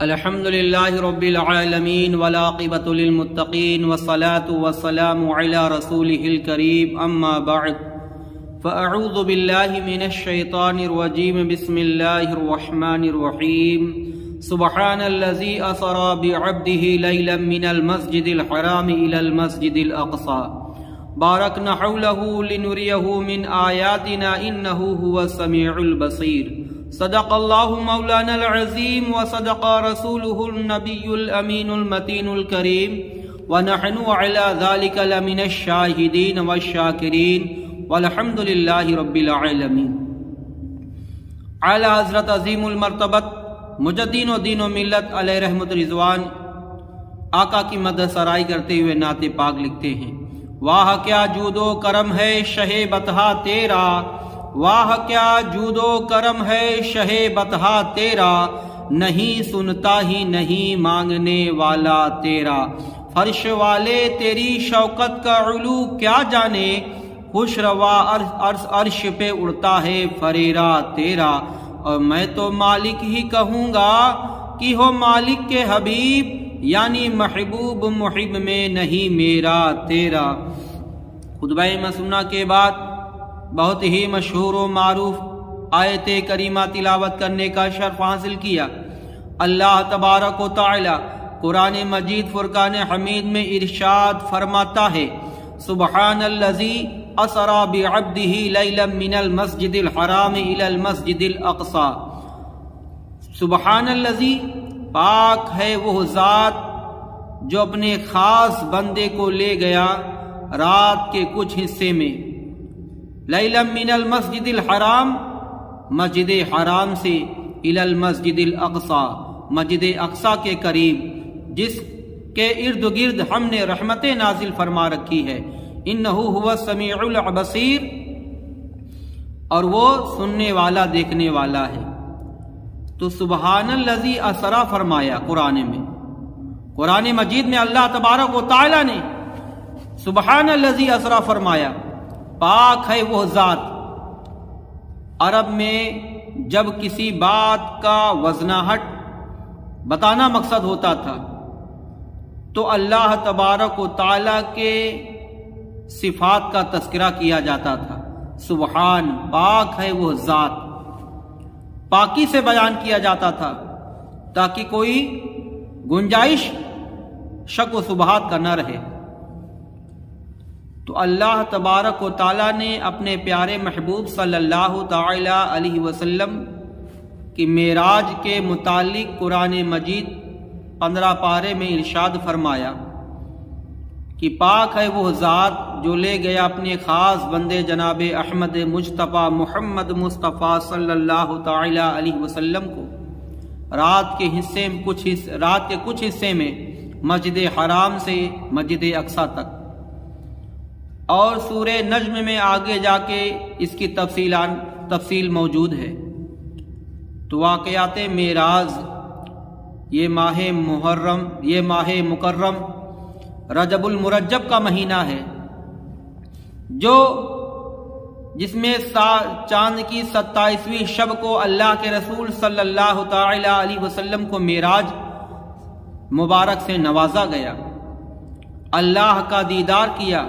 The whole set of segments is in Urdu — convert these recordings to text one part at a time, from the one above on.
الحمد لله رب العالمين والعاقبة للمتقين والصلاة والسلام على رسوله الكريم أما بعد فأعوذ بالله من الشيطان الرجيم بسم الله الرحمن الرحيم سبحان الذي أسرى بعبده ليلا من المسجد الحرام إلى المسجد الأقصى باركنا حوله لنريه من آياتنا إنه هو السميع البصير صدق الله مولانا العظيم وصدق رسوله النبي الأمين المتين الكريم ونحن على ذلك لمن الشاهدين والشاكرين والحمد لله رب العالمين. اعلی حضرت عظیم المرتبت مجدین و دین و ملت علیہ رحمت رضوان آقا کی مدح سرائی کرتے ہوئے نعت پاک لکھتے ہیں: واہ کیا جود و کرم ہے شہ بطحہ تیرا، واہ کیا جود و کرم ہے شہ بطحہ تیرا، نہیں سنتا ہی نہیں مانگنے والا تیرا، فرش والے تیری شوکت کا علو کیا جانے، خوش روا عرش پہ اڑتا ہے فریرا تیرا، اور میں تو مالک ہی کہوں گا کہ ہو مالک کے حبیب، یعنی محبوب محب میں نہیں میرا تیرا۔ خطبہ مسنونہ کے بعد بہت ہی مشہور و معروف آیت کریمہ تلاوت کرنے کا شرف حاصل کیا۔ اللہ تبارک و تعالی قرآن مجید فرقان حمید میں ارشاد فرماتا ہے: سبحان الذی اسری بعبدہ لیلا من المسجد الحرام الی المسجد الاقصی۔ سبحان الذی، پاک ہے وہ ذات جو اپنے خاص بندے کو لے گیا رات کے کچھ حصے میں، لیلا من المسجد الحرام، مسجد حرام سے، الی المسجد الاقصی، مسجد اقصی کے قریب، جس کے ارد گرد ہم نے رحمتیں نازل فرما رکھی ہے۔ انہ هو السمیع البصیر، اور وہ سننے والا دیکھنے والا ہے۔ تو سبحان الذی اسری فرمایا قرآن میں، قرآن مجید میں اللہ تبارک و تعالی نے سبحان الذی اسری فرمایا، پاک ہے وہ ذات۔ عرب میں جب کسی بات کا وضاحت بتانا مقصد ہوتا تھا تو اللہ تبارک و تعالی کے صفات کا تذکرہ کیا جاتا تھا۔ سبحان، پاک ہے وہ ذات، پاکی سے بیان کیا جاتا تھا تاکہ کوئی گنجائش شک و شبہات کا نہ رہے۔ تو اللہ تبارک و تعالیٰ نے اپنے پیارے محبوب صلی اللہ تعالی علیہ وسلم کی معراج کے متعلق قرآن مجید 15 پارے میں ارشاد فرمایا کہ پاک ہے وہ ذات جو لے گیا اپنے خاص بندے جناب احمد مجتبیٰ محمد مصطفیٰ صلی اللہ تعالی علیہ وسلم کو رات کے کچھ حصے میں مسجد حرام سے مسجد اقصی تک، اور سورہ نجم میں آگے جا کے اس کی تفصیل موجود ہے۔ تو واقعات معراج، یہ ماہ مکرم رجب المرجب کا مہینہ ہے، جس میں چاند کی 27ویں شب کو اللہ کے رسول صلی اللہ تعالی علیہ وسلم کو معراج مبارک سے نوازا گیا، اللہ کا دیدار کیا،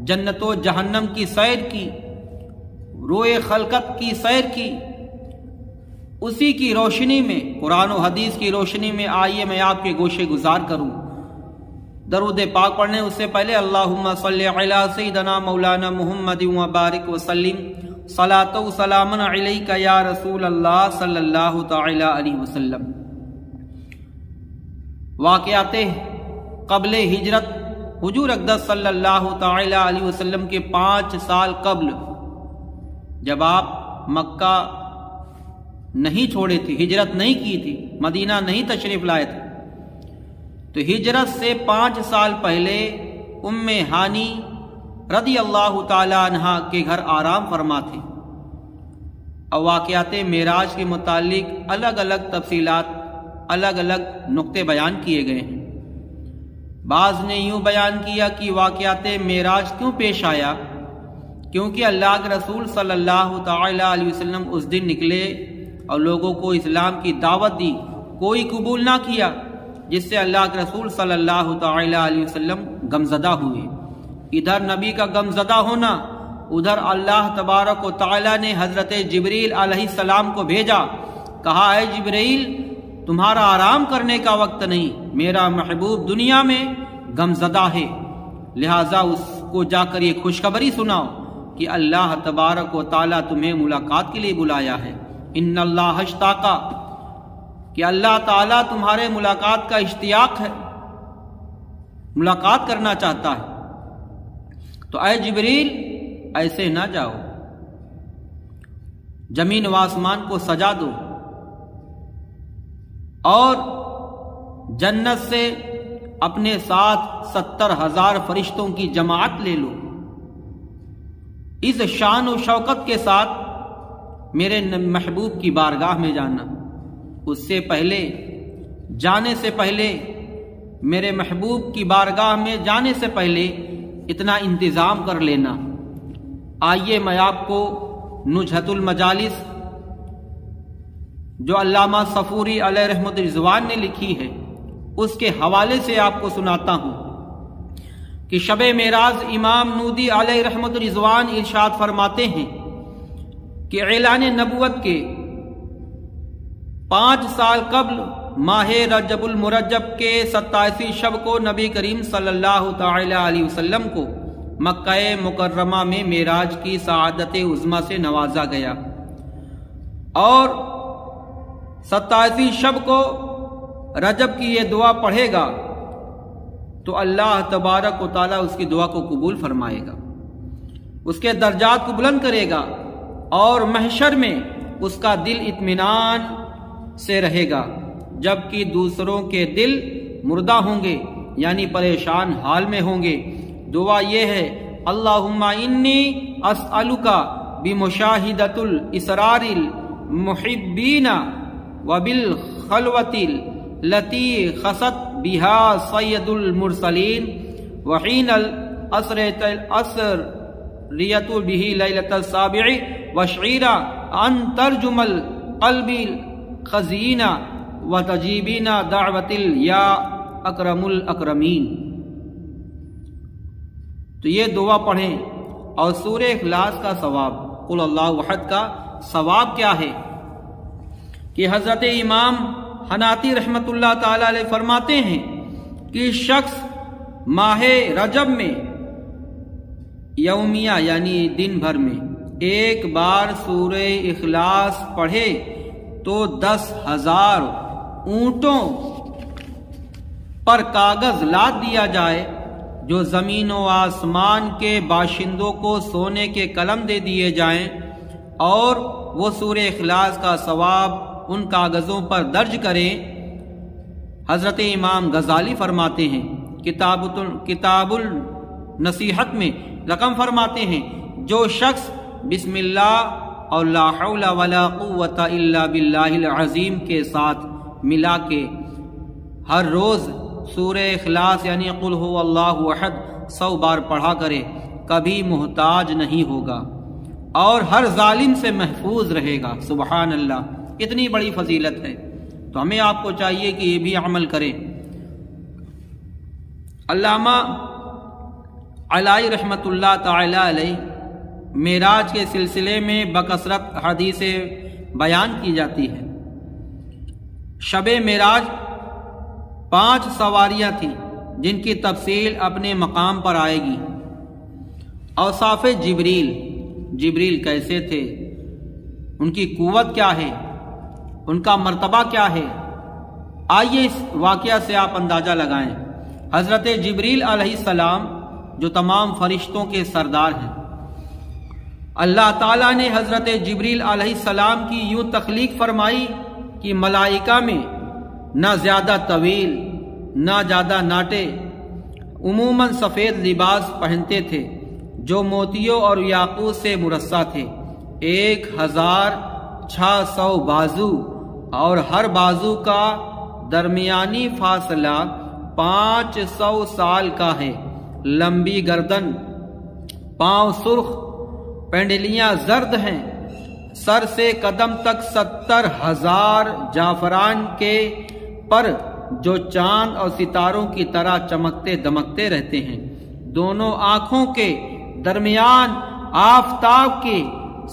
جنت و جہنم کی سیر کی، روئے خلقت کی سیر کی۔ اسی کی روشنی میں، قرآن و حدیث کی روشنی میں آئیے میں آپ کے گوشے گزار کروں۔ درود پاک پڑھنے اس سے پہلے اللہم صلی علی سیدنا مولانا محمد وبارک وسلم، صلاۃ و سلام علیک یا رسول اللہ صلی اللہ تعالی علیہ وسلم۔ واقعات قبل ہجرت، حضور اقدس صلی اللہ تعالی علیہ وسلم کے 5 سال قبل، جب آپ مکہ نہیں چھوڑے تھے، ہجرت نہیں کی تھی، مدینہ نہیں تشریف لائے تھے، تو ہجرت سے 5 سال پہلے ام ہانی رضی اللہ تعالی عنہا کے گھر آرام فرما تھے۔ اور واقعات معراج کے متعلق الگ الگ تفصیلات، الگ الگ نقطے بیان کیے گئے ہیں۔ بعض نے یوں بیان کیا کہ واقعات معراج کیوں پیش آیا، کیونکہ اللہ کے رسول صلی اللہ تعالی علیہ وسلم اس دن نکلے اور لوگوں کو اسلام کی دعوت دی، کوئی قبول نہ کیا، جس سے اللہ کے رسول صلی اللہ تعالی علیہ وسلم غمزدہ ہوئے۔ ادھر نبی کا غمزدہ ہونا، ادھر اللہ تبارک و تعالی نے حضرت جبریل علیہ السلام کو بھیجا، کہا اے جبریل تمہارا آرام کرنے کا وقت نہیں، میرا محبوب دنیا میں غمزدہ ہے، لہٰذا اس کو جا کر یہ خوشخبری سناؤ کہ اللہ تبارک و تعالی تمہیں ملاقات کے لیے بلایا ہے۔ ان اللہ اشتاقا، کہ اللہ تعالیٰ تمہارے ملاقات کا اشتیاق ہے، ملاقات کرنا چاہتا ہے۔ تو اے جبریل ایسے نہ جاؤ، زمین و آسمان کو سجا دو اور جنت سے اپنے ساتھ 70,000 فرشتوں کی جماعت لے لو، اس شان و شوکت کے ساتھ میرے محبوب کی بارگاہ میں جانا۔ اس سے پہلے جانے سے پہلے، میرے محبوب کی بارگاہ میں جانے سے پہلے اتنا انتظام کر لینا۔ آئیے میں آپ کو نزہۃ المجالس جو علامہ صفوری علیہ رحمۃ رضوان نے لکھی ہے، اس کے حوالے سے آپ کو سناتا ہوں کہ شب معراج امام نودی علیہ رحمۃ رضوان ارشاد فرماتے ہیں کہ اعلان نبوت کے 5 سال قبل ماہ رجب المرجب کے 27 شب کو نبی کریم صلی اللہ تعالی علیہ وسلم کو مکہ مکرمہ میں معراج کی سعادت عظمیٰ سے نوازا گیا، اور 27 شب کو رجب کی یہ دعا پڑھے گا تو اللہ تبارک و تعالیٰ اس کی دعا کو قبول فرمائے گا، اس کے درجات کو بلند کرے گا، اور محشر میں اس کا دل اطمینان سے رہے گا، جبکہ دوسروں کے دل مردہ ہوں گے، یعنی پریشان حال میں ہوں گے۔ دعا یہ ہے اللہم انی اسألک بمشاہدۃ الاسرار المحبین وبالخلوۃ التی خصت بها سید المرسلین وحین الاسریت به لیلۃ السابع وشعیر ان ترجم القلب الخزین وتجیبین دعوت یا اکرم الاکرمین۔ تو یہ دعا پڑھیں، اور سورہ اخلاص کا ثواب، قل اللہ احد کا ثواب کیا ہے کہ حضرت امام حناتی رحمۃ اللہ تعالی علیہ فرماتے ہیں کہ شخص ماہ رجب میں یومیہ یعنی دن بھر میں ایک بار سورہ اخلاص پڑھے تو 10,000 اونٹوں پر کاغذ لاد دیا جائے، جو زمین و آسمان کے باشندوں کو سونے کے قلم دے دیے جائیں، اور وہ سورہ اخلاص کا ثواب ان کاغذوں پر درج کریں۔ حضرت امام غزالی فرماتے ہیں کتاب النصیحت میں رقم فرماتے ہیں، جو شخص بسم اللہ اور لا حول ولا قوت الا باللہ العظیم کے ساتھ ملا کے ہر روز سورہ اخلاص یعنی قل هو اللہ احد 100 بار پڑھا کرے، کبھی محتاج نہیں ہوگا اور ہر ظالم سے محفوظ رہے گا۔ سبحان اللہ، اتنی بڑی فضیلت ہے، تو ہمیں آپ کو چاہیے کہ یہ بھی عمل کریں۔ علامہ علائی رحمۃ اللہ تعالی علیہ معراج کے سلسلے میں بکثرت حدیث بیان کی جاتی ہے۔ شب معراج 5 سواریاں تھیں جن کی تفصیل اپنے مقام پر آئے گی۔ اوصاف جبریل کیسے تھے، ان کی قوت کیا ہے، ان کا مرتبہ کیا ہے، آئیے اس واقعہ سے آپ اندازہ لگائیں۔ حضرت جبریل علیہ السلام جو تمام فرشتوں کے سردار ہیں، اللہ تعالیٰ نے حضرت جبریل علیہ السلام کی یوں تخلیق فرمائی کہ ملائکہ میں نہ زیادہ طویل نہ زیادہ ناٹے، عموماً سفید لباس پہنتے تھے جو موتیوں اور یاقوت سے مرصع تھے، 1600 بازو، اور ہر بازو کا درمیانی فاصلہ 500 سال کا ہے، لمبی گردن، پاؤں سرخ، پینڈلیاں زرد ہیں، سر سے قدم تک 70,000 جعفران کے پر جو چاند اور ستاروں کی طرح چمکتے دمکتے رہتے ہیں، دونوں آنکھوں کے درمیان آفتاب کی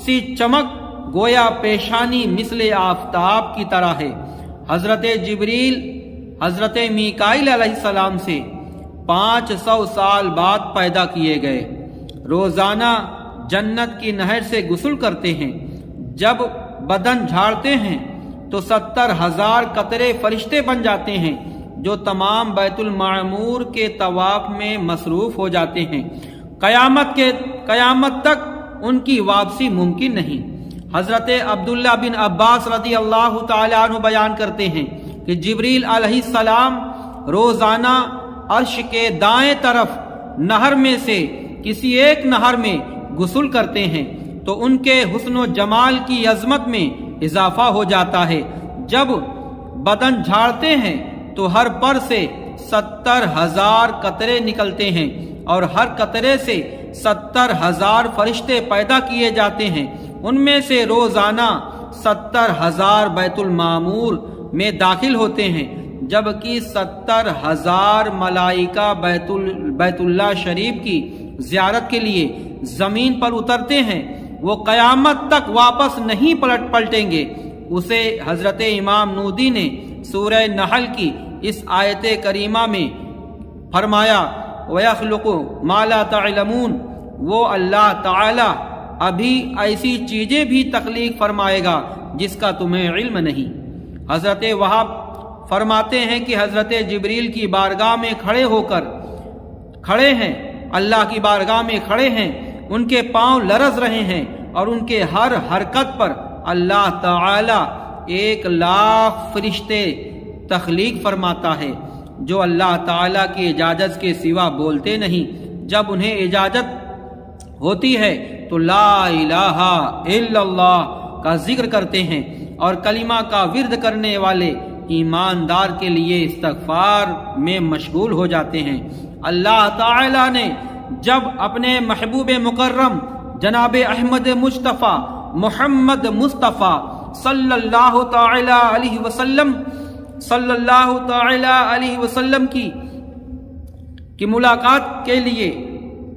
سی چمک گویا پیشانی مثل آفتاب کی طرح ہے۔ حضرت جبریل حضرت میکائیل علیہ السلام سے 500 سال بعد پیدا کیے گئے، روزانہ جنت کی نہر سے غسل کرتے ہیں، جب بدن جھاڑتے ہیں تو 70,000 قطرے فرشتے بن جاتے ہیں جو تمام بیت المعمور کے طواف میں مصروف ہو جاتے ہیں، قیامت تک ان کی واپسی ممکن نہیں۔ حضرت عبداللہ بن عباس رضی اللہ تعالیٰ عنہ بیان کرتے ہیں کہ جبریل علیہ السلام روزانہ عرش کے دائیں طرف نہر میں سے کسی ایک نہر میں غسل کرتے ہیں تو ان کے حسن و جمال کی عظمت میں اضافہ ہو جاتا ہے۔ جب بدن جھاڑتے ہیں تو ہر پر سے 70,000 قطرے نکلتے ہیں اور ہر قطرے سے 70,000 فرشتے پیدا کیے جاتے ہیں، ان میں سے روزانہ 70,000 بیت المعمور میں داخل ہوتے ہیں، جبکہ 70,000 ملائکہ بیت اللہ شریف کی زیارت کے لیے زمین پر اترتے ہیں، وہ قیامت تک واپس نہیں پلٹیں گے۔ اسے حضرت امام نودی نے سورہ نحل کی اس آیت کریمہ میں فرمایا وَيَخْلُقُ مَا لَا تَعْلَمُونَ، وہ اللہ تعالی ابھی ایسی چیزیں بھی تخلیق فرمائے گا جس کا تمہیں علم نہیں۔ حضرت وہاب فرماتے ہیں کہ حضرت جبریل کی بارگاہ میں کھڑے ہیں، اللہ کی بارگاہ میں کھڑے ہیں، ان کے پاؤں لرز رہے ہیں اور ان کے ہر حرکت پر اللہ تعالی 1,00,000 فرشتے تخلیق فرماتا ہے جو اللہ تعالی کی اجازت کے سوا بولتے نہیں۔ جب انہیں اجازت ہوتی ہے تو لا الہ الا اللہ کا ذکر کرتے ہیں اور کلمہ کا ورد کرنے والے ایماندار کے لیے استغفار میں مشغول ہو جاتے ہیں۔ اللہ تعالی نے جب اپنے محبوب مکرم جناب احمد مصطفیٰ محمد مصطفیٰ صلی اللہ تعالی علیہ وسلم کی ملاقات کے لیے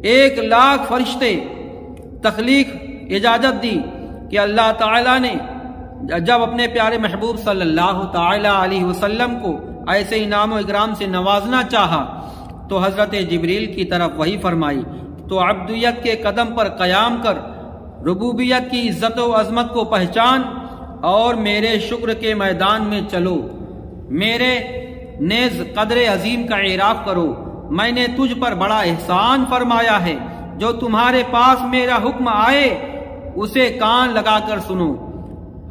1,00,000 فرشتے تخلیق اجازت دی کہ اللہ تعالیٰ نے جب اپنے پیارے محبوب صلی اللہ تعالی علیہ وسلم کو ایسے انعام و اکرام سے نوازنا چاہا تو حضرت جبریل کی طرف وحی فرمائی، تو عبدیت کے قدم پر قیام کر ربوبیت کی عزت و عظمت کو پہچان اور میرے شکر کے میدان میں چلو، میرے نیز قدر عظیم کا اعراف کرو۔ میں نے تجھ پر بڑا احسان فرمایا ہے، جو تمہارے پاس میرا حکم آئے اسے کان لگا کر سنو۔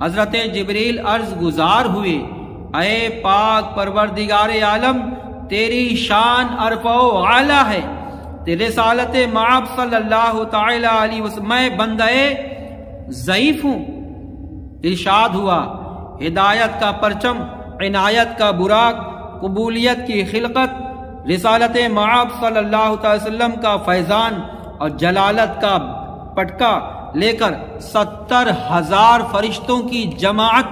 حضرت جبریل عرض گزار ہوئے، اے پاک پروردگار عالم، تیری شان ارفع و اعلیٰ ہے، تیرے رسالت مآب صلی اللہ تعالی علیہ وسلم، میں بندہ ضعیف ہوں۔ ارشاد ہوا، ہدایت کا پرچم، عنایت کا براق، قبولیت کی خلقت، رسالت مآب صلی اللہ تعالی وسلم کا فیضان اور جلالت کا پٹکا لے کر 70,000 فرشتوں کی جماعت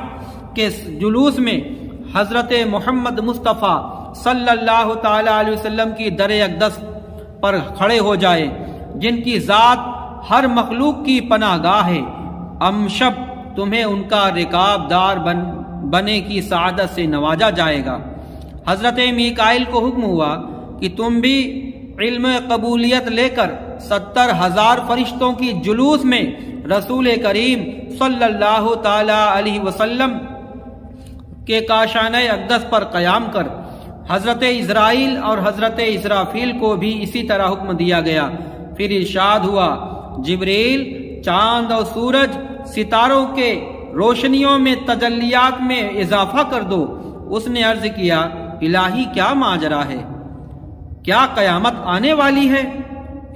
کے جلوس میں حضرت محمد مصطفیٰ صلی اللہ تعالی علیہ وسلم کی در اقدس پر کھڑے ہو جائے، جن کی ذات ہر مخلوق کی پناہ گاہ ہے، امشب تمہیں ان کا رکاب دار بنے کی سعادت سے نوازا جائے گا۔ حضرت میکائیل کو حکم ہوا کہ تم بھی علم قبولیت لے کر 70,000 فرشتوں کی جلوس میں رسول کریم صلی اللہ تعالی علیہ وسلم کے کاشانہ اقدس پر قیام کر۔ حضرت اسرائیل اور حضرت اسرافیل کو بھی اسی طرح حکم دیا گیا۔ پھر ارشاد ہوا، جبریل چاند اور سورج ستاروں کے روشنیوں میں تجلیات میں اضافہ کر دو۔ اس نے عرض کیا، الہی کیا ماجرا ہے؟ کیا قیامت آنے والی ہے؟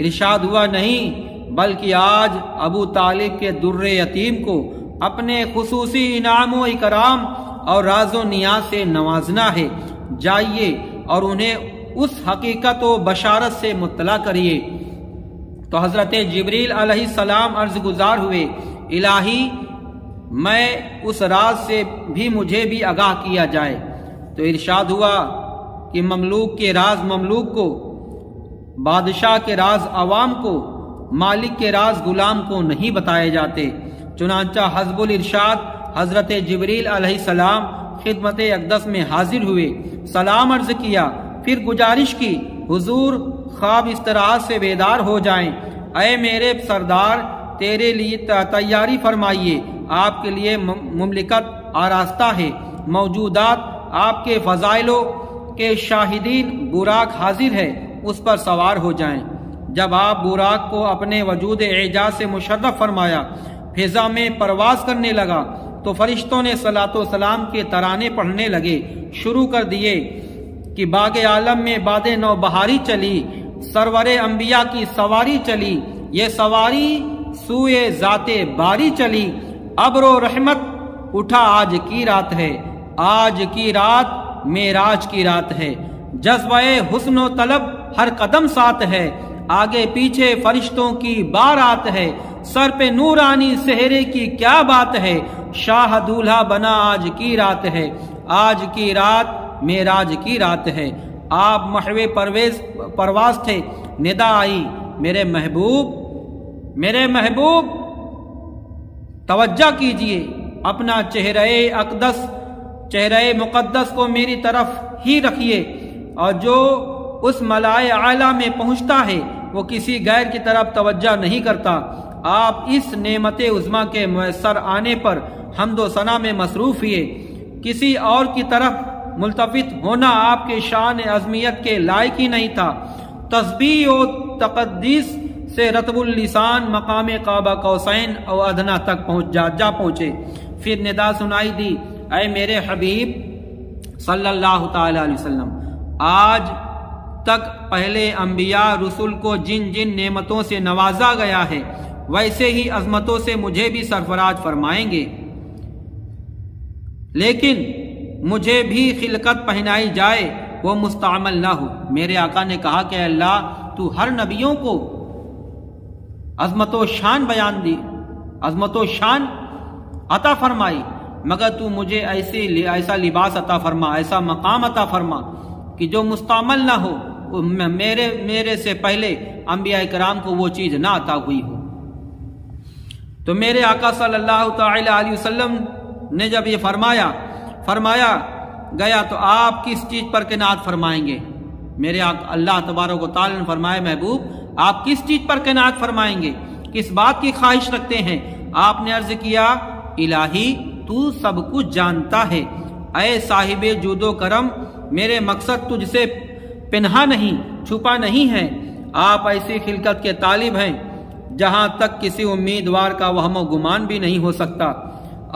ارشاد ہوا، نہیں، بلکہ آج ابو طالب کے در یتیم کو اپنے خصوصی انعام و اکرام اور راز و نیاز سے نوازنا ہے، جائیے اور انہیں اس حقیقت و بشارت سے مطلع کریے۔ تو حضرت جبریل علیہ السلام عرض گزار ہوئے، الہی میں اس راز سے بھی مجھے بھی آگاہ کیا جائے۔ تو ارشاد ہوا کہ مملوک کے راز مملوک کو، بادشاہ کے راز عوام کو، مالک کے راز غلام کو نہیں بتائے جاتے۔ چنانچہ حسب الارشاد حضرت جبریل علیہ السلام خدمت اقدس میں حاضر ہوئے، سلام عرض کیا، پھر گزارش کی حضور خواب اس طرح سے بیدار ہو جائیں، اے میرے سردار تیرے لیے تیاری فرمائیے، آپ کے لیے مملکت آراستہ ہے، موجودات آپ کے فضائلوں کے شاہدین براق حاضر ہے، اس پر سوار ہو جائیں۔ جب آپ براق کو اپنے وجود اعجاز سے مشرف فرمایا، فضا میں پرواز کرنے لگا تو فرشتوں نے صلاۃ و سلام کے ترانے پڑھنے لگے، شروع کر دیے کہ باغ عالم میں باد نو بہاری چلی، سرور انبیاء کی سواری چلی، یہ سواری سوئے ذات باری چلی، ابر و رحمت اٹھا آج کی رات ہے، آج کی رات معراج کی رات ہے، جذبہ حسن و طلب ہر قدم ساتھ ہے، آگے پیچھے فرشتوں کی بارات ہے، سر پہ نورانی سہرے کی کیا بات ہے، شاہ دولہا بنا آج کی رات ہے، آج کی رات معراج کی رات ہے۔ آپ محو پرواز تھے، ندا آئی، میرے محبوب توجہ کیجئے، اپنا چہرہ مقدس کو میری طرف ہی رکھیے، اور جو اس ملائے اعلیٰ میں پہنچتا ہے وہ کسی غیر کی طرف توجہ نہیں کرتا۔ آپ اس نعمت عظمیٰ کے میسر آنے پر حمد و ثنا میں مصروف ہوئے، کسی اور کی طرف ملتفت ہونا آپ کے شان عظمیت کے لائق ہی نہیں تھا۔ تسبیح و تقدیس سے رطب اللسان مقام قاب قوسین او ادنا تک جا پہنچے۔ پھر ندا سنائی دی، اے میرے حبیب صلی اللہ تعالی علیہ وسلم، آج تک پہلے انبیاء رسول کو جن جن نعمتوں سے نوازا گیا ہے ویسے ہی عظمتوں سے مجھے بھی سرفراز فرمائیں گے، لیکن مجھے بھی خلقت پہنائی جائے وہ مستعمل نہ ہو۔ میرے آقا نے کہا کہ اللہ تو ہر نبیوں کو عظمت و شان بیان دی، عظمت و شان عطا فرمائی، مگر تو مجھے ایسا لباس عطا فرما، ایسا مقام عطا فرما کہ جو مستعمل نہ ہو، میرے سے پہلے انبیاء کرام کو وہ چیز نہ عطا ہوئی ہو۔ تو میرے آقا صلی اللہ تعالی علیہ وسلم نے جب یہ فرمایا گیا تو آپ کس چیز پر قناعت فرمائیں گے؟ میرے آقا اللہ تبارک و تعالی نے فرمایا، محبوب آپ کس چیز پر قناعت فرمائیں گے، کس بات کی خواہش رکھتے ہیں؟ آپ نے عرض کیا، الہی تو سب کچھ جانتا ہے، اے صاحب جود و کرم میرے مقصد تجھ سے پنہا نہیں، چھپا نہیں ہے، آپ ایسی خلقت کے طالب ہیں جہاں تک کسی امیدوار کا وہم و گمان بھی نہیں ہو سکتا۔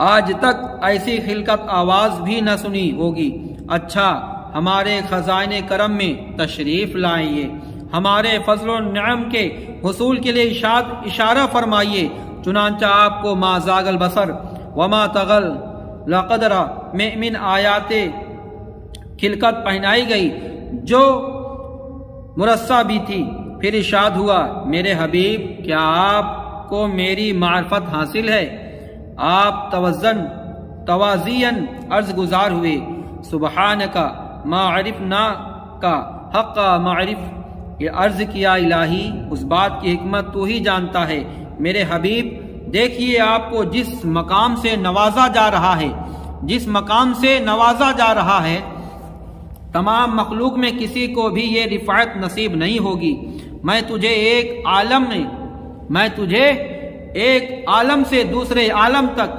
آج تک ایسی خلقت آواز بھی نہ سنی ہوگی۔ اچھا ہمارے خزائن کرم میں تشریف لائیے، ہمارے فضل و نعم کے حصول کے لیے اشارہ فرمائیے۔ چنانچہ آپ کو ما زاغ البصر وما طغى لقدر میں من آیات خلقت پہنائی گئی جو مرصع بھی تھی۔ پھر ارشاد ہوا، میرے حبیب کیا آپ کو میری معرفت حاصل ہے؟ آپ توازین عرض گزار ہوئے، سبحانک ما عرفنا کا حق معرف، یہ عرض کیا الہی اس بات کی حکمت تو ہی جانتا ہے۔ میرے حبیب دیکھیے آپ کو جس مقام سے نوازا جا رہا ہے، تمام مخلوق میں کسی کو بھی یہ رفعت نصیب نہیں ہوگی۔ میں تجھے ایک عالم سے دوسرے عالم تک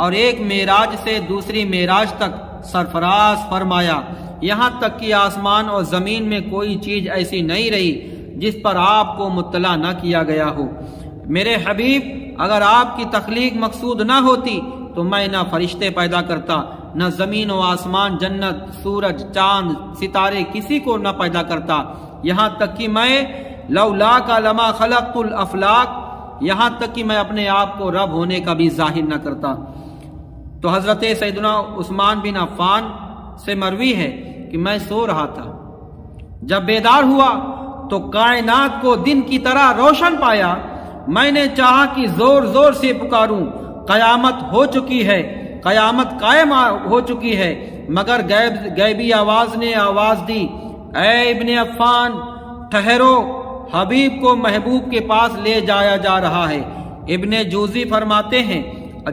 اور ایک معراج سے دوسری معراج تک سرفراز فرمایا، یہاں تک کہ آسمان اور زمین میں کوئی چیز ایسی نہیں رہی جس پر آپ کو مطلع نہ کیا گیا ہو۔ میرے حبیب اگر آپ کی تخلیق مقصود نہ ہوتی تو میں نہ فرشتے پیدا کرتا، نہ زمین و آسمان، جنت، سورج، چاند، ستارے کسی کو نہ پیدا کرتا، یہاں تک کہ میں لولا کا لما خلقت الافلاق، یہاں تک کہ میں اپنے آپ کو رب ہونے کا بھی ظاہر نہ کرتا۔ تو حضرت سیدنا عثمان بن عفان سے مروی ہے کہ میں سو رہا تھا، جب بیدار ہوا تو کائنات کو دن کی طرح روشن پایا۔ میں نے چاہا کہ زور زور سے پکاروں قیامت ہو چکی ہے، قیامت قائم ہو چکی ہے، مگر غیبی آواز نے آواز دی، اے ابن عفان ٹھہرو، حبیب کو محبوب کے پاس لے جایا جا رہا ہے۔ ابن جوزی فرماتے ہیں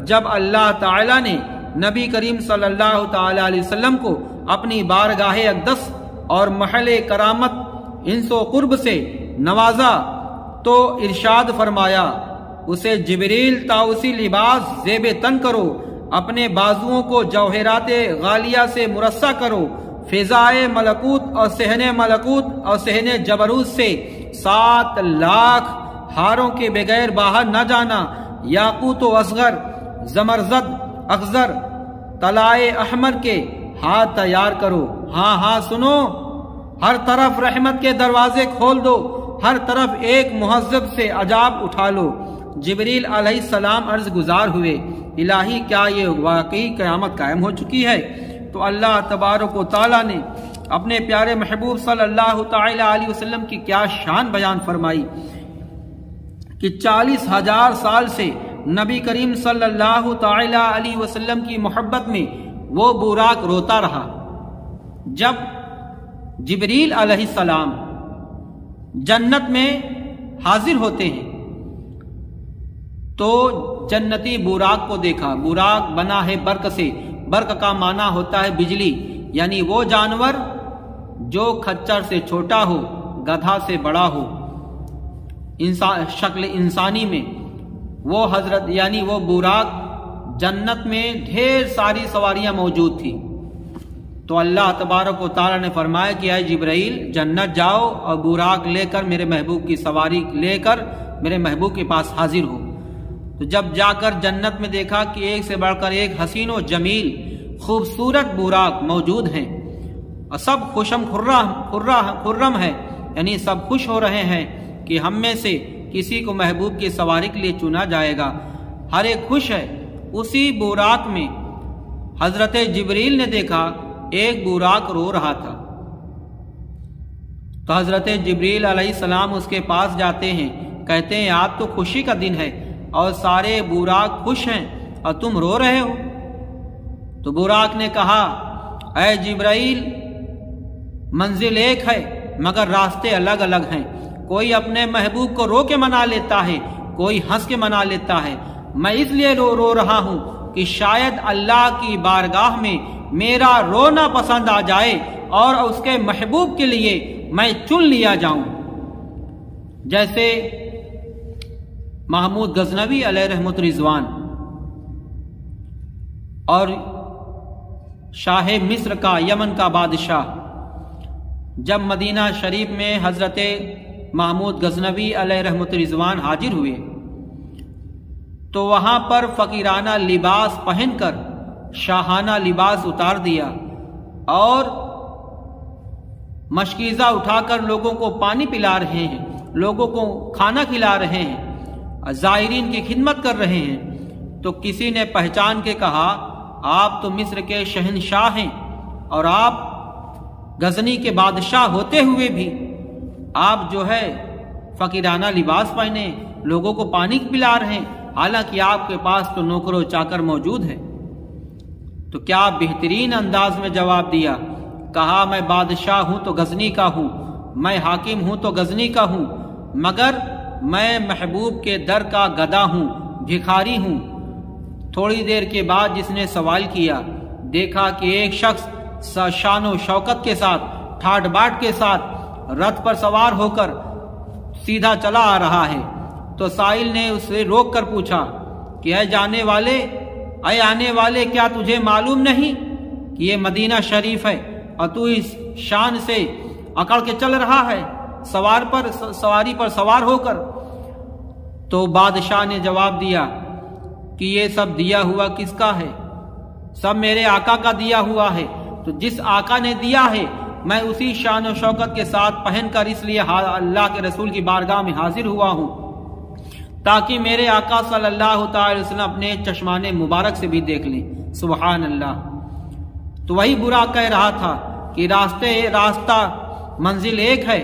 جب اللہ تعالیٰ نے نبی کریم صلی اللہ تعالی علیہ وسلم کو اپنی بارگاہ اقدس اور محل کرامت انس و قرب سے نوازا تو ارشاد فرمایا، اسے جبریل طاؤسی لباس زیب تن کرو، اپنے بازوؤں کو جوہرات غالیہ سے مرصع کرو، فضائے ملکوت اور صحن جبروت سے 7 لاکھ ہاروں کے بغیر باہر نہ جانا، یاقوت و اصغر، زمرزد اخضر، طلائے احمر کے ہاتھ تیار کرو۔ ہاں سنو، ہر طرف رحمت کے دروازے کھول دو، ہر طرف ایک مہذب سے عجاب اٹھا لو۔ جبریل علیہ السلام عرض گزار ہوئے، الہی کیا یہ واقعی قیامت قائم ہو چکی ہے؟ تو اللہ تبارک و تعالیٰ نے اپنے پیارے محبوب صلی اللہ تعالی علیہ وسلم کی کیا شان بیان فرمائی کہ 40,000 سال سے نبی کریم صلی اللہ تعالی علیہ وسلم کی محبت میں وہ براق روتا رہا۔ جب جبریل علیہ السلام جنت میں حاضر ہوتے ہیں تو جنتی براق کو دیکھا۔ براق بنا ہے برق سے، برق کا معنی ہوتا ہے بجلی، یعنی وہ جانور جو کھچر سے چھوٹا ہو، گدھا سے بڑا ہو، شکل انسانی میں، وہ حضرت یعنی وہ براق جنت میں ڈھیر ساری سواریاں موجود تھی۔ تو اللہ تبارک و تعالیٰ نے فرمایا کہ اے جبرائیل جنت جاؤ اور براق لے کر میرے محبوب کی سواری لے کر میرے محبوب کے پاس حاضر ہو۔ تو جب جا کر جنت میں دیکھا کہ ایک سے بڑھ کر ایک حسین و جمیل خوبصورت براق موجود ہیں اور سب خوشم خرم ہے، یعنی سب خوش ہو رہے ہیں کہ ہم میں سے کسی کو محبوب کی سواری کے لیے چنا جائے گا، ہر ایک خوش ہے۔ اسی براق میں حضرت جبریل نے دیکھا ایک براق رو رہا تھا۔ تو حضرت جبریل علیہ السلام اس کے پاس جاتے ہیں، کہتے ہیں آج تو خوشی کا دن ہے اور سارے براق خوش ہیں اور تم رو رہے ہو۔ تو براق نے کہا اے جبرائیل منزل ایک ہے مگر راستے الگ الگ ہیں، کوئی اپنے محبوب کو رو کے منا لیتا ہے، کوئی ہنس کے منا لیتا ہے، میں اس لیے رو رہا ہوں کہ شاید اللہ کی بارگاہ میں میرا رونا پسند آ جائے اور اس کے محبوب کے لیے میں چن لیا جاؤں۔ جیسے محمود غزنوی علیہ رحمت رضوان اور شاہ مصر کا یمن کا بادشاہ جب مدینہ شریف میں حضرت محمود غزنوی علیہ رحمت رضوان حاضر ہوئے تو وہاں پر فقیرانہ لباس پہن کر شاہانہ لباس اتار دیا اور مشکیزہ اٹھا کر لوگوں کو پانی پلا رہے ہیں، لوگوں کو کھانا کھلا رہے ہیں، زائرین کی خدمت کر رہے ہیں۔ تو کسی نے پہچان کے کہا آپ تو مصر کے شہنشاہ ہیں اور آپ غزنی کے بادشاہ ہوتے ہوئے بھی آپ جو ہے فقیرانہ لباس پہنے لوگوں کو پانی پلا رہے ہیں، حالانکہ آپ کے پاس تو نوکر و چاکر موجود ہے۔ تو کیا بہترین انداز میں جواب دیا، کہا میں بادشاہ ہوں تو غزنی کا ہوں، میں حاکم ہوں تو غزنی کا ہوں، مگر میں محبوب کے در کا گدا ہوں، بھکاری ہوں۔ تھوڑی دیر کے بعد جس نے سوال کیا دیکھا کہ ایک شخص شان و شوکت کے ساتھ ٹھاٹ باٹ کے ساتھ رتھ پر سوار ہو کر سیدھا چلا آ رہا ہے۔ تو سائل نے اسے روک کر پوچھا کہ اے آنے والے کیا تجھے معلوم نہیں کہ یہ مدینہ شریف ہے اور تو اس شان سے اکڑ کے چل رہا ہے سواری پر سوار ہو کر؟ تو بادشاہ نے جواب دیا کہ یہ سب دیا ہوا کس کا ہے؟ سب میرے آقا کا دیا ہوا ہے۔ تو جس آقا نے دیا ہے میں اسی شان و شوکت کے ساتھ پہن کر اس لیے اللہ کے رسول کی بارگاہ میں حاضر ہوا ہوں تاکہ میرے آقا صلی اللہ تعالی وسلم اپنے چشمان مبارک سے بھی دیکھ لیں۔ سبحان اللہ۔ تو وہی برا کہہ رہا تھا کہ راستہ منزل ایک ہے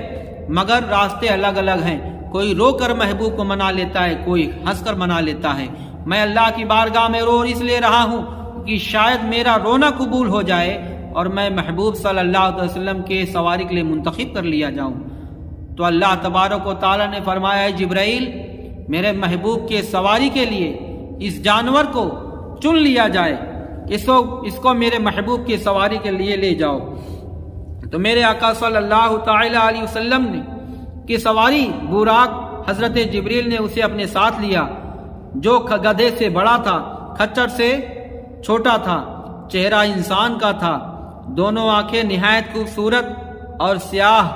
مگر راستے الگ الگ ہیں، کوئی رو کر محبوب کو منا لیتا ہے، کوئی ہنس کر منا لیتا ہے، میں اللہ کی بارگاہ میں رو اس لیے رہا ہوں کہ شاید میرا رونا قبول ہو جائے اور میں محبوب صلی اللہ علیہ وسلم کے سواری کے لیے منتخب کر لیا جاؤں۔ تو اللہ تبارک و تعالیٰ نے فرمایا، اے جبرائیل، میرے محبوب کے سواری کے لیے اس جانور کو چن لیا جائے، اس کو میرے محبوب کی سواری کے لیے لے جاؤ۔ تو میرے آقا صلی اللہ تعالی علیہ وسلم نے کی سواری براق، حضرت جبریل نے اسے اپنے ساتھ لیا، جو گدھے سے بڑا تھا، کھچر سے چھوٹا تھا، چہرہ انسان کا تھا، دونوں آنکھیں نہایت خوبصورت اور سیاہ،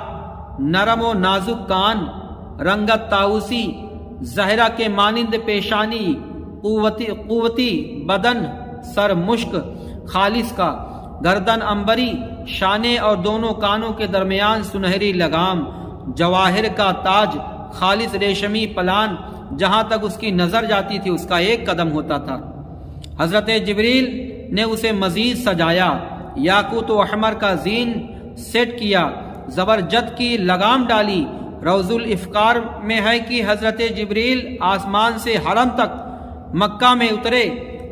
نرم و نازک کان، رنگت طاؤسی، زہرہ کے مانند پیشانی، قوتی بدن، سر مشک خالص کا، گردن عنبری، شانے اور دونوں کانوں کے درمیان سنہری لگام، جواہر کا تاج، خالص ریشمی پلان، جہاں تک اس کی نظر جاتی تھی اس کا ایک قدم ہوتا تھا۔ حضرت جبریل نے اسے مزید سجایا، یاقوت و احمر کا زین سیٹ کیا، زبرجد کی لگام ڈالی۔ روض الافکار میں ہے کہ حضرت جبریل آسمان سے حرم تک مکہ میں اترے،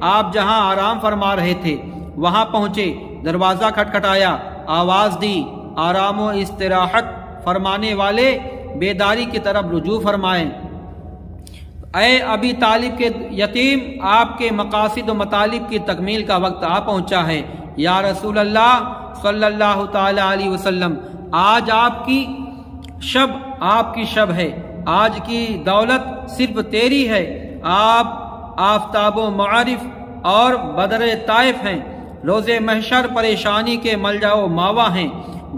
آپ جہاں آرام فرما رہے تھے وہاں پہنچے، دروازہ کھٹکھٹایا، آواز دی، آرام و استراحت فرمانے والے بیداری کی طرف رجوع فرمائیں۔ اے ابی طالب کے یتیم، آپ کے مقاصد و مطالب کی تکمیل کا وقت آ پہنچا ہے۔ یا رسول اللہ صلی اللہ تعالی علیہ وسلم، آج آپ کی شب ہے، آج کی دولت صرف تیری ہے۔ آپ آفتاب و معارف اور بدر طائف ہیں، روز محشر پریشانی کے ملجا و ماوا ہیں،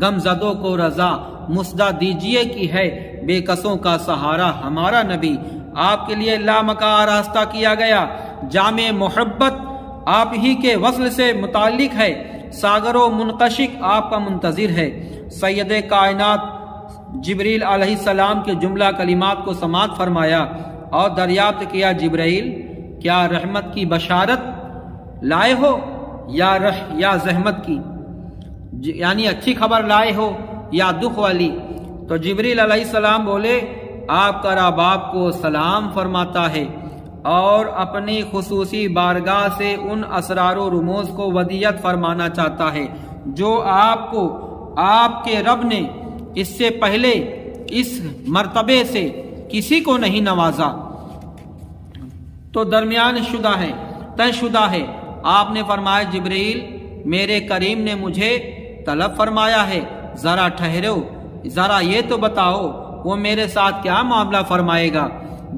غم زدوں کو رضا مسدہ دیجیے کی ہے، بے کسوں کا سہارا ہمارا نبی۔ آپ کے لیے لامکا راستہ کیا گیا، جامع محبت آپ ہی کے وصل سے متعلق ہے، ساگر و منقشق آپ کا منتظر ہے۔ سید کائنات جبریل علیہ السلام کے جملہ کلمات کو سماعت فرمایا اور دریافت کیا، جبرائیل، کیا رحمت کی بشارت لائے ہو یا زحمت کی، یعنی اچھی خبر لائے ہو یا دکھ والی؟ تو جبریل علیہ السلام بولے، آپ کا رب آپ کو سلام فرماتا ہے اور اپنی خصوصی بارگاہ سے ان اسرار و رموز کو ودیعت فرمانا چاہتا ہے جو آپ کو آپ کے رب نے اس سے پہلے اس مرتبے سے کسی کو نہیں نوازا، تو درمیان شدہ ہے، طے شدہ ہے۔ آپ نے فرمایا، جبریل، میرے کریم نے مجھے طلب فرمایا ہے، ذرا ٹھہرو، ذرا یہ تو بتاؤ وہ میرے ساتھ کیا معاملہ فرمائے گا۔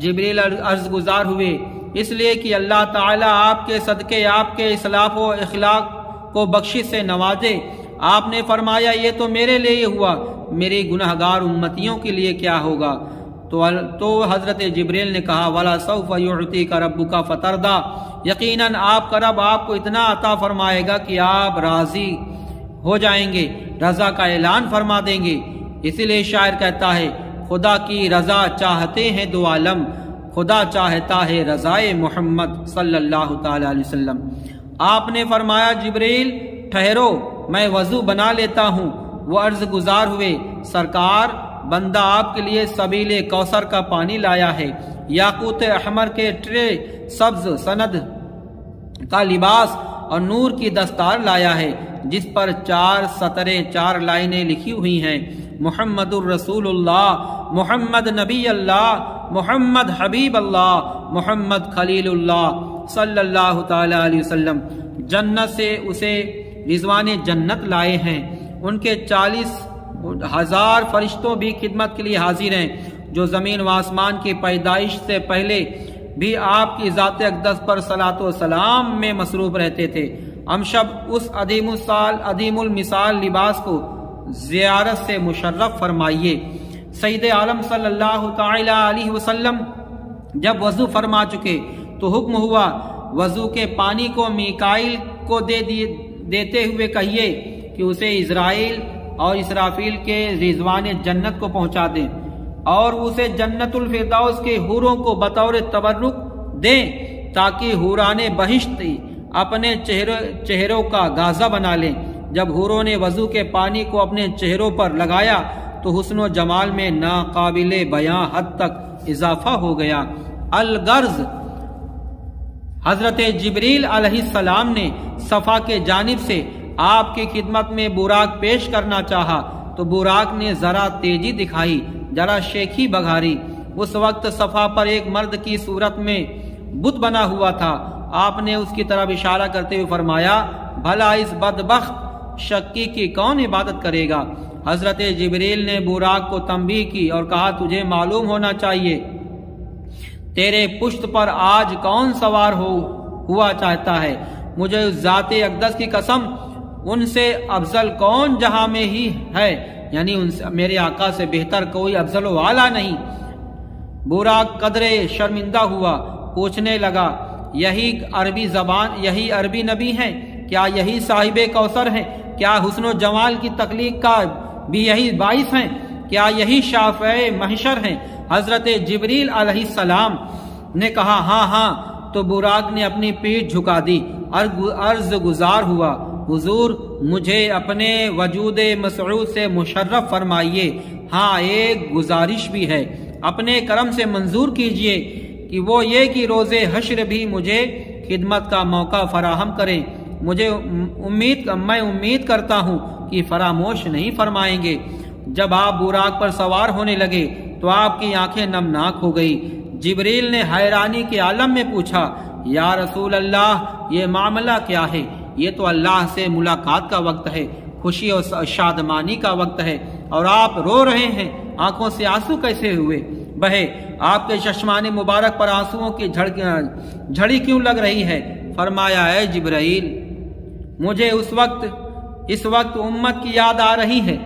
جبریل عرض گزار ہوئے، اس لیے کہ اللہ تعالیٰ آپ کے صدقے آپ کے اصلاح و اخلاق کو بخشش سے نوازے۔ آپ نے فرمایا، یہ تو میرے لیے ہوا، میری گنہگار امتیوں کے لیے کیا ہوگا؟ تو حضرت جبریل نے کہا، وَلَا سَوْفَ يُعْطِيكَ رَبُّكَ فَتَرْضَىٰ، یقیناً آپ کا رب آپ کو اتنا عطا فرمائے گا کہ آپ راضی ہو جائیں گے، رضا کا اعلان فرما دیں گے۔ اسی لیے شاعر کہتا ہے، خدا کی رضا چاہتے ہیں دو عالم، خدا چاہتا ہے رضائے محمد صلی اللہ تعالی علیہ وسلم۔ آپ نے فرمایا، جبریل ٹھہرو، میں وضو بنا لیتا ہوں۔ وہ عرض گزار ہوئے، سرکار، بندہ آپ کے لیے سبیل کوثر کا پانی لایا ہے، یاقوت احمر کے ٹرے، سبز سند کا لباس اور نور کی دستار لایا ہے، جس پر 4 سطریں 4 لائنیں لکھی ہوئی ہیں، محمد الرسول اللہ، محمد نبی اللہ، محمد حبیب اللہ، محمد خلیل اللہ صلی اللہ تعالی علیہ وسلم۔ جنت سے اسے رضوان جنت لائے ہیں، ان کے 40,000 فرشتوں بھی خدمت کے لیے حاضر ہیں، جو زمین و آسمان کی پیدائش سے پہلے بھی آپ کی ذات اقدس پر صلاۃ و سلام میں مصروف رہتے تھے۔ ہم شب اس عظیم المثال لباس کو زیارت سے مشرف فرمائیے۔ سید عالم صلی اللہ تعالی علیہ وسلم جب وضو فرما چکے تو حکم ہوا، وضو کے پانی کو میکائیل کو دیتے ہوئے کہیے کہ اسے اسرائیل اور اسرافیل کے رضوان جنت کو پہنچا دیں، اور اسے جنت الفردوس کے حوروں کو بطور تبرک دیں، تاکہ حوران بہشت اپنے چہروں کا غازہ بنا لیں۔ جب حوروں نے وضو کے پانی کو اپنے چہروں پر لگایا تو حسن و جمال میں ناقابل بیاں حد تک اضافہ ہو گیا۔ الغرض حضرت جبریل علیہ السلام نے صفا کے جانب سے آپ کی خدمت میں براق پیش کرنا چاہا تو براق نے ذرا تیزی دکھائی، ذرا شیخی بگھاری۔ اس وقت صفا پر ایک مرد کی صورت میں بت بنا ہوا تھا۔ آپ نے اس کی طرف اشارہ کرتے ہوئے فرمایا، بھلا اس بدبخت شکی کی کون عبادت کرے گا؟ حضرت جبریل نے براق کو تنبیہ کی اور کہا، تجھے معلوم ہونا چاہیے تیرے پشت پر آج کون سوار ہوا چاہتا ہے۔ مجھے اس ذات اقدس کی قسم، ان سے افضل کون جہاں میں ہی ہے، یعنی ان سے میرے آقا سے بہتر کوئی افضل والا نہیں۔ براق قدرے شرمندہ ہوا، پوچھنے لگا، یہی عربی نبی ہیں؟ کیا یہی صاحب کوثر ہیں؟ کیا حسن و جمال کی تخلیق کا بھی یہی باعث ہیں؟ کیا یہی شافع محشر ہیں؟ حضرت جبریل علیہ السلام نے کہا، ہاں ہاں۔ تو براق نے اپنی پیٹھ جھکا دی، عرض گزار ہوا، حضور مجھے اپنے وجود مسعود سے مشرف فرمائیے۔ ہاں، ایک گزارش بھی ہے، اپنے کرم سے منظور کیجئے کہ وہ یہ کہ روز حشر بھی مجھے خدمت کا موقع فراہم کریں۔ میں امید کرتا ہوں کہ فراموش نہیں فرمائیں گے۔ جب آپ براق پر سوار ہونے لگے تو آپ کی آنکھیں نمناک ہو گئی۔ جبریل نے حیرانی کے عالم میں پوچھا، یا رسول اللہ، یہ معاملہ کیا ہے؟ یہ تو اللہ سے ملاقات کا وقت ہے، خوشی اور شادمانی کا وقت ہے، اور آپ رو رہے ہیں۔ آنکھوں سے آنسو کیسے ہوئے بہے؟ آپ کے چشمان مبارک پر آنسوؤں کی جھڑی کیوں لگ رہی ہے؟ فرمایا، اے جبرائیل، مجھے اس وقت امت کی یاد آ رہی ہے۔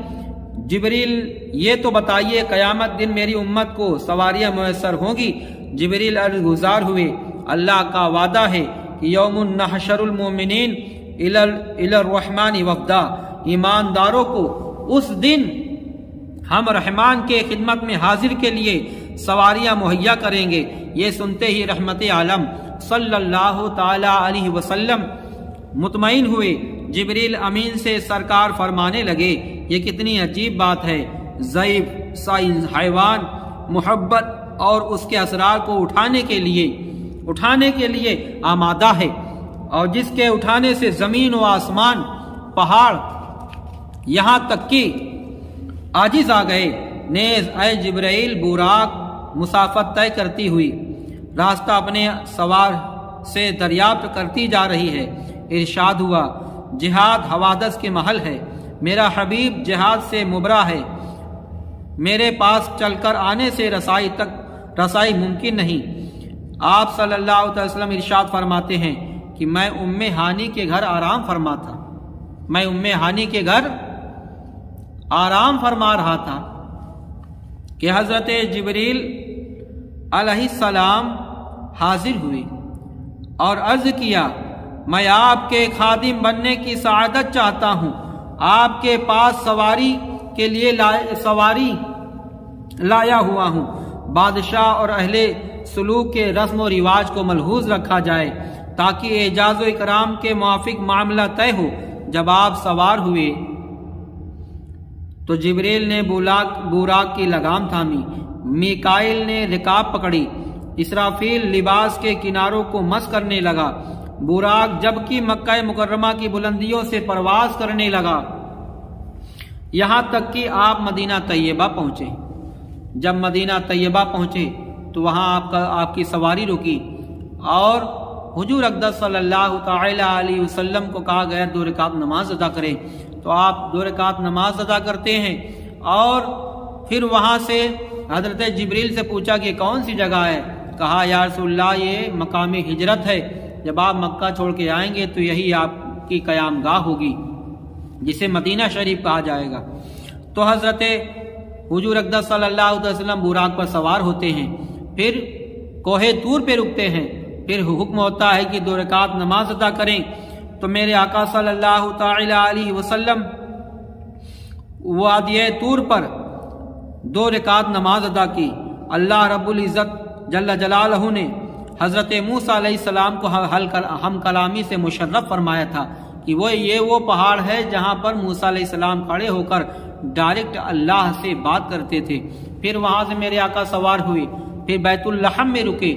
جبریل، یہ تو بتائیے قیامت دن میری امت کو سواریاں میسر ہوں گی؟ جبریل عرض گزار ہوئے، اللہ کا وعدہ ہے کہ یوم نحشر المومنین الی الرحمن وفدا، ایمانداروں کو اس دن ہم رحمان کے خدمت میں حاضر کے لیے سواریاں مہیا کریں گے۔ یہ سنتے ہی رحمت عالم صلی اللہ تعالی علیہ وسلم مطمئن ہوئے۔ جبریل امین سے سرکار فرمانے لگے، یہ کتنی عجیب بات ہے، ضعیف سا حیوان محبت اور اس کے اسرار کو اٹھانے کے لیے آمادہ ہے، اور جس کے اٹھانے سے زمین و آسمان، پہاڑ، یہاں تک کہ عاجز آ گئے۔ نیز اے جبرائیل، براق مسافت طے کرتی ہوئی راستہ اپنے سوار سے دریافت کرتی جا رہی ہے۔ ارشاد ہوا، جہاد حوادث کے محل ہے، میرا حبیب جہاد سے مبرا ہے، میرے پاس چل کر آنے سے رسائی ممکن نہیں۔ آپ صلی اللہ علیہ وسلم ارشاد فرماتے ہیں کہ میں ام ہانی کے گھر آرام فرما رہا تھا کہ حضرت جبریل علیہ السلام حاضر ہوئے اور عرض کیا، میں آپ کے خادم بننے کی سعادت چاہتا ہوں، آپ کے پاس سواری کے لیے سواری لایا ہوا ہوں۔ بادشاہ اور اہل سلوک کے رسم و رواج کو ملحوظ رکھا جائے تاکہ اعجاز و اکرام کے موافق معاملہ طے ہو۔ جب آپ سوار ہوئے تو جبریل نے براق کی لگام تھامی، میکائیل نے رکاب پکڑی، اسرافیل لباس کے کناروں کو مس کرنے لگا۔ براق جبکہ مکہ مکرمہ کی بلندیوں سے پرواز کرنے لگا، یہاں تک کہ آپ مدینہ طیبہ پہنچے۔ جب مدینہ طیبہ پہنچے تو وہاں آپ کی سواری رکی اور حضور اقدس صلی اللہ تعالی علیہ وسلم کو کہا گیا 2 رکعت نماز ادا کریں، تو آپ 2 رکعت نماز ادا کرتے ہیں۔ اور پھر وہاں سے حضرت جبریل سے پوچھا کہ کون سی جگہ ہے؟ کہا، یا رسول اللہ، یہ مقام ہجرت ہے، جب آپ مکہ چھوڑ کے آئیں گے تو یہی آپ کی قیام گاہ ہوگی، جسے مدینہ شریف کہا جائے گا۔ تو حضرت حضور اقدس صلی اللہ علیہ وسلم براق پر سوار ہوتے ہیں، پھر کوہ طور پہ رکتے ہیں، پھر حکم ہوتا ہے کہ 2 رکعت نماز ادا کریں۔ تو میرے آقا صلی اللہ تعالی علیہ وسلم وادی طور پر 2 رکعت نماز ادا کی۔ اللہ رب العزت جل جلالہ نے حضرت موسیٰ علیہ السلام کو ہم کلامی سے مشرف فرمایا تھا کہ وہ پہاڑ ہے جہاں پر موسیٰ علیہ السلام کھڑے ہو کر ڈائریکٹ اللہ سے بات کرتے تھے۔ پھر وہاں سے میرے آقا سوار ہوئے، پھر بیت اللحم میں رکے،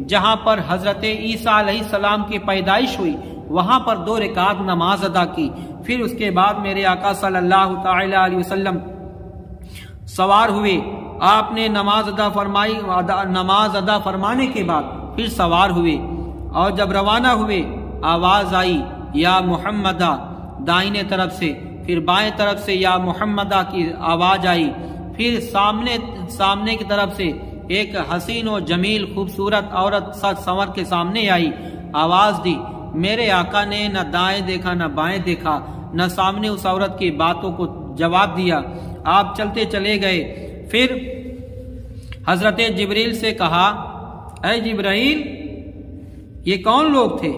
جہاں پر حضرت عیسیٰ علیہ السلام کی پیدائش ہوئی وہاں پر 2 رکعت نماز ادا کی۔ پھر اس کے بعد میرے آقا صلی اللہ تعالی علیہ وسلم سوار ہوئے، آپ نے نماز ادا فرمانے کے بعد پھر سوار ہوئے، اور جب روانہ ہوئے آواز آئی یا محمدہ دائیں طرف سے، پھر بائیں طرف سے یا محمدہ کی آواز آئی، پھر سامنے کی طرف سے ایک حسین و جمیل خوبصورت عورت سج سنور کے سامنے آئی، آواز دی۔ میرے آقا نے نہ دائیں دیکھا نہ بائیں دیکھا، نہ سامنے اس عورت کی باتوں کو جواب دیا، آپ چلتے چلے گئے۔ پھر حضرت جبریل سے کہا، اے جبرائیل یہ کون لوگ تھے؟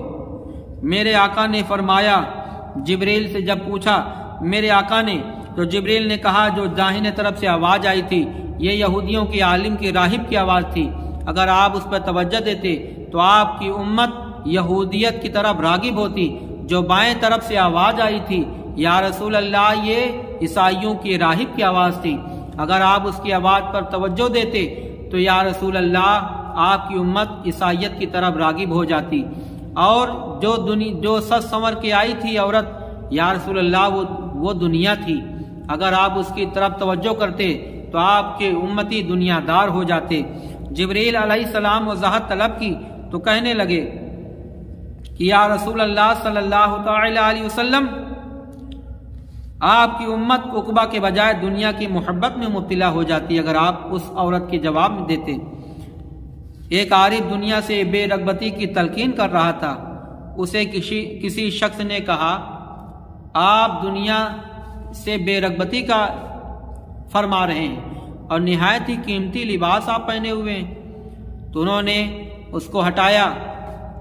میرے آقا نے فرمایا، جبریل سے جب پوچھا میرے آقا نے تو جبریل نے کہا، جو داہنے طرف سے آواز آئی تھی یہ یہودیوں کی عالم کی راہب کی آواز تھی، اگر آپ اس پر توجہ دیتے تو آپ کی امت یہودیت کی طرف راغب ہوتی۔ جو بائیں طرف سے آواز آئی تھی یا رسول اللہ یہ عیسائیوں کی راہب کی آواز تھی، اگر آپ اس کی آواز پر توجہ دیتے تو یا رسول اللہ آپ کی امت عیسائیت کی طرف راغب ہو جاتی۔ اور جو سج سنور کے آئی تھی عورت یا رسول اللہ وہ دنیا تھی، اگر آپ اس کی طرف توجہ کرتے تو آپ کے امتی دنیا دار ہو جاتے۔ جبریل علیہ السلام وضاحت طلب کی تو کہنے لگے کہ یا رسول اللہ صلی اللہ تعالی علیہ وسلم آپ کی امت عقبہ کے بجائے دنیا کی محبت میں مبتلا ہو جاتی اگر آپ اس عورت کے جواب میں دیتے۔ ایک عارف دنیا سے بے رغبتی کی تلقین کر رہا تھا، اسے کسی شخص نے کہا آپ دنیا سے بے رغبتی کا فرما رہے ہیں اور نہایت ہی قیمتی لباس آپ پہنے ہوئے ہیں، تو انہوں نے اس کو ہٹایا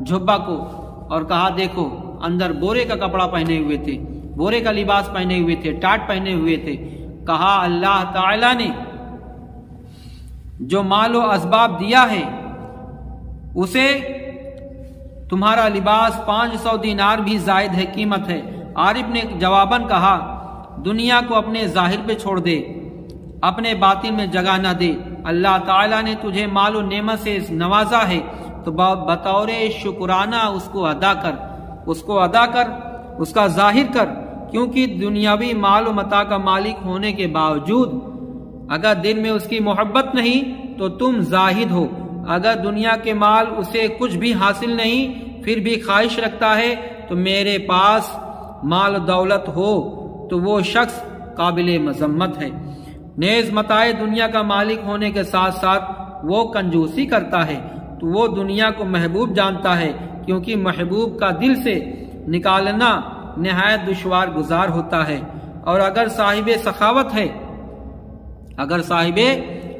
جھبا کو اور کہا دیکھو اندر بورے کا کپڑا پہنے ہوئے تھے، بورے کا لباس پہنے ہوئے تھے، ٹاٹ پہنے ہوئے تھے۔ کہا اللہ تعالی نے جو مال و اسباب دیا ہے اسے تمہارا لباس 500 دینار بھی زائد ہے، قیمت ہے۔ عارف نے جواباً کہا دنیا کو اپنے ظاہر پہ چھوڑ دے، اپنے باطن میں جگہ نہ دے، اللہ تعالیٰ نے تجھے مال و نعمت سے نوازا ہے تو بطور شکرانہ اس کو ادا کر، اس کا ظاہر کر، کیونکہ دنیاوی مال و متاع کا مالک ہونے کے باوجود اگر دل میں اس کی محبت نہیں تو تم زاہد ہو۔ اگر دنیا کے مال اسے کچھ بھی حاصل نہیں پھر بھی خواہش رکھتا ہے تو میرے پاس مال و دولت ہو تو وہ شخص قابل مذمت ہے۔ نیز متاع دنیا کا مالک ہونے کے ساتھ ساتھ وہ کنجوسی کرتا ہے تو وہ دنیا کو محبوب جانتا ہے، کیونکہ محبوب کا دل سے نکالنا نہایت دشوار گزار ہوتا ہے۔ اور اگر صاحب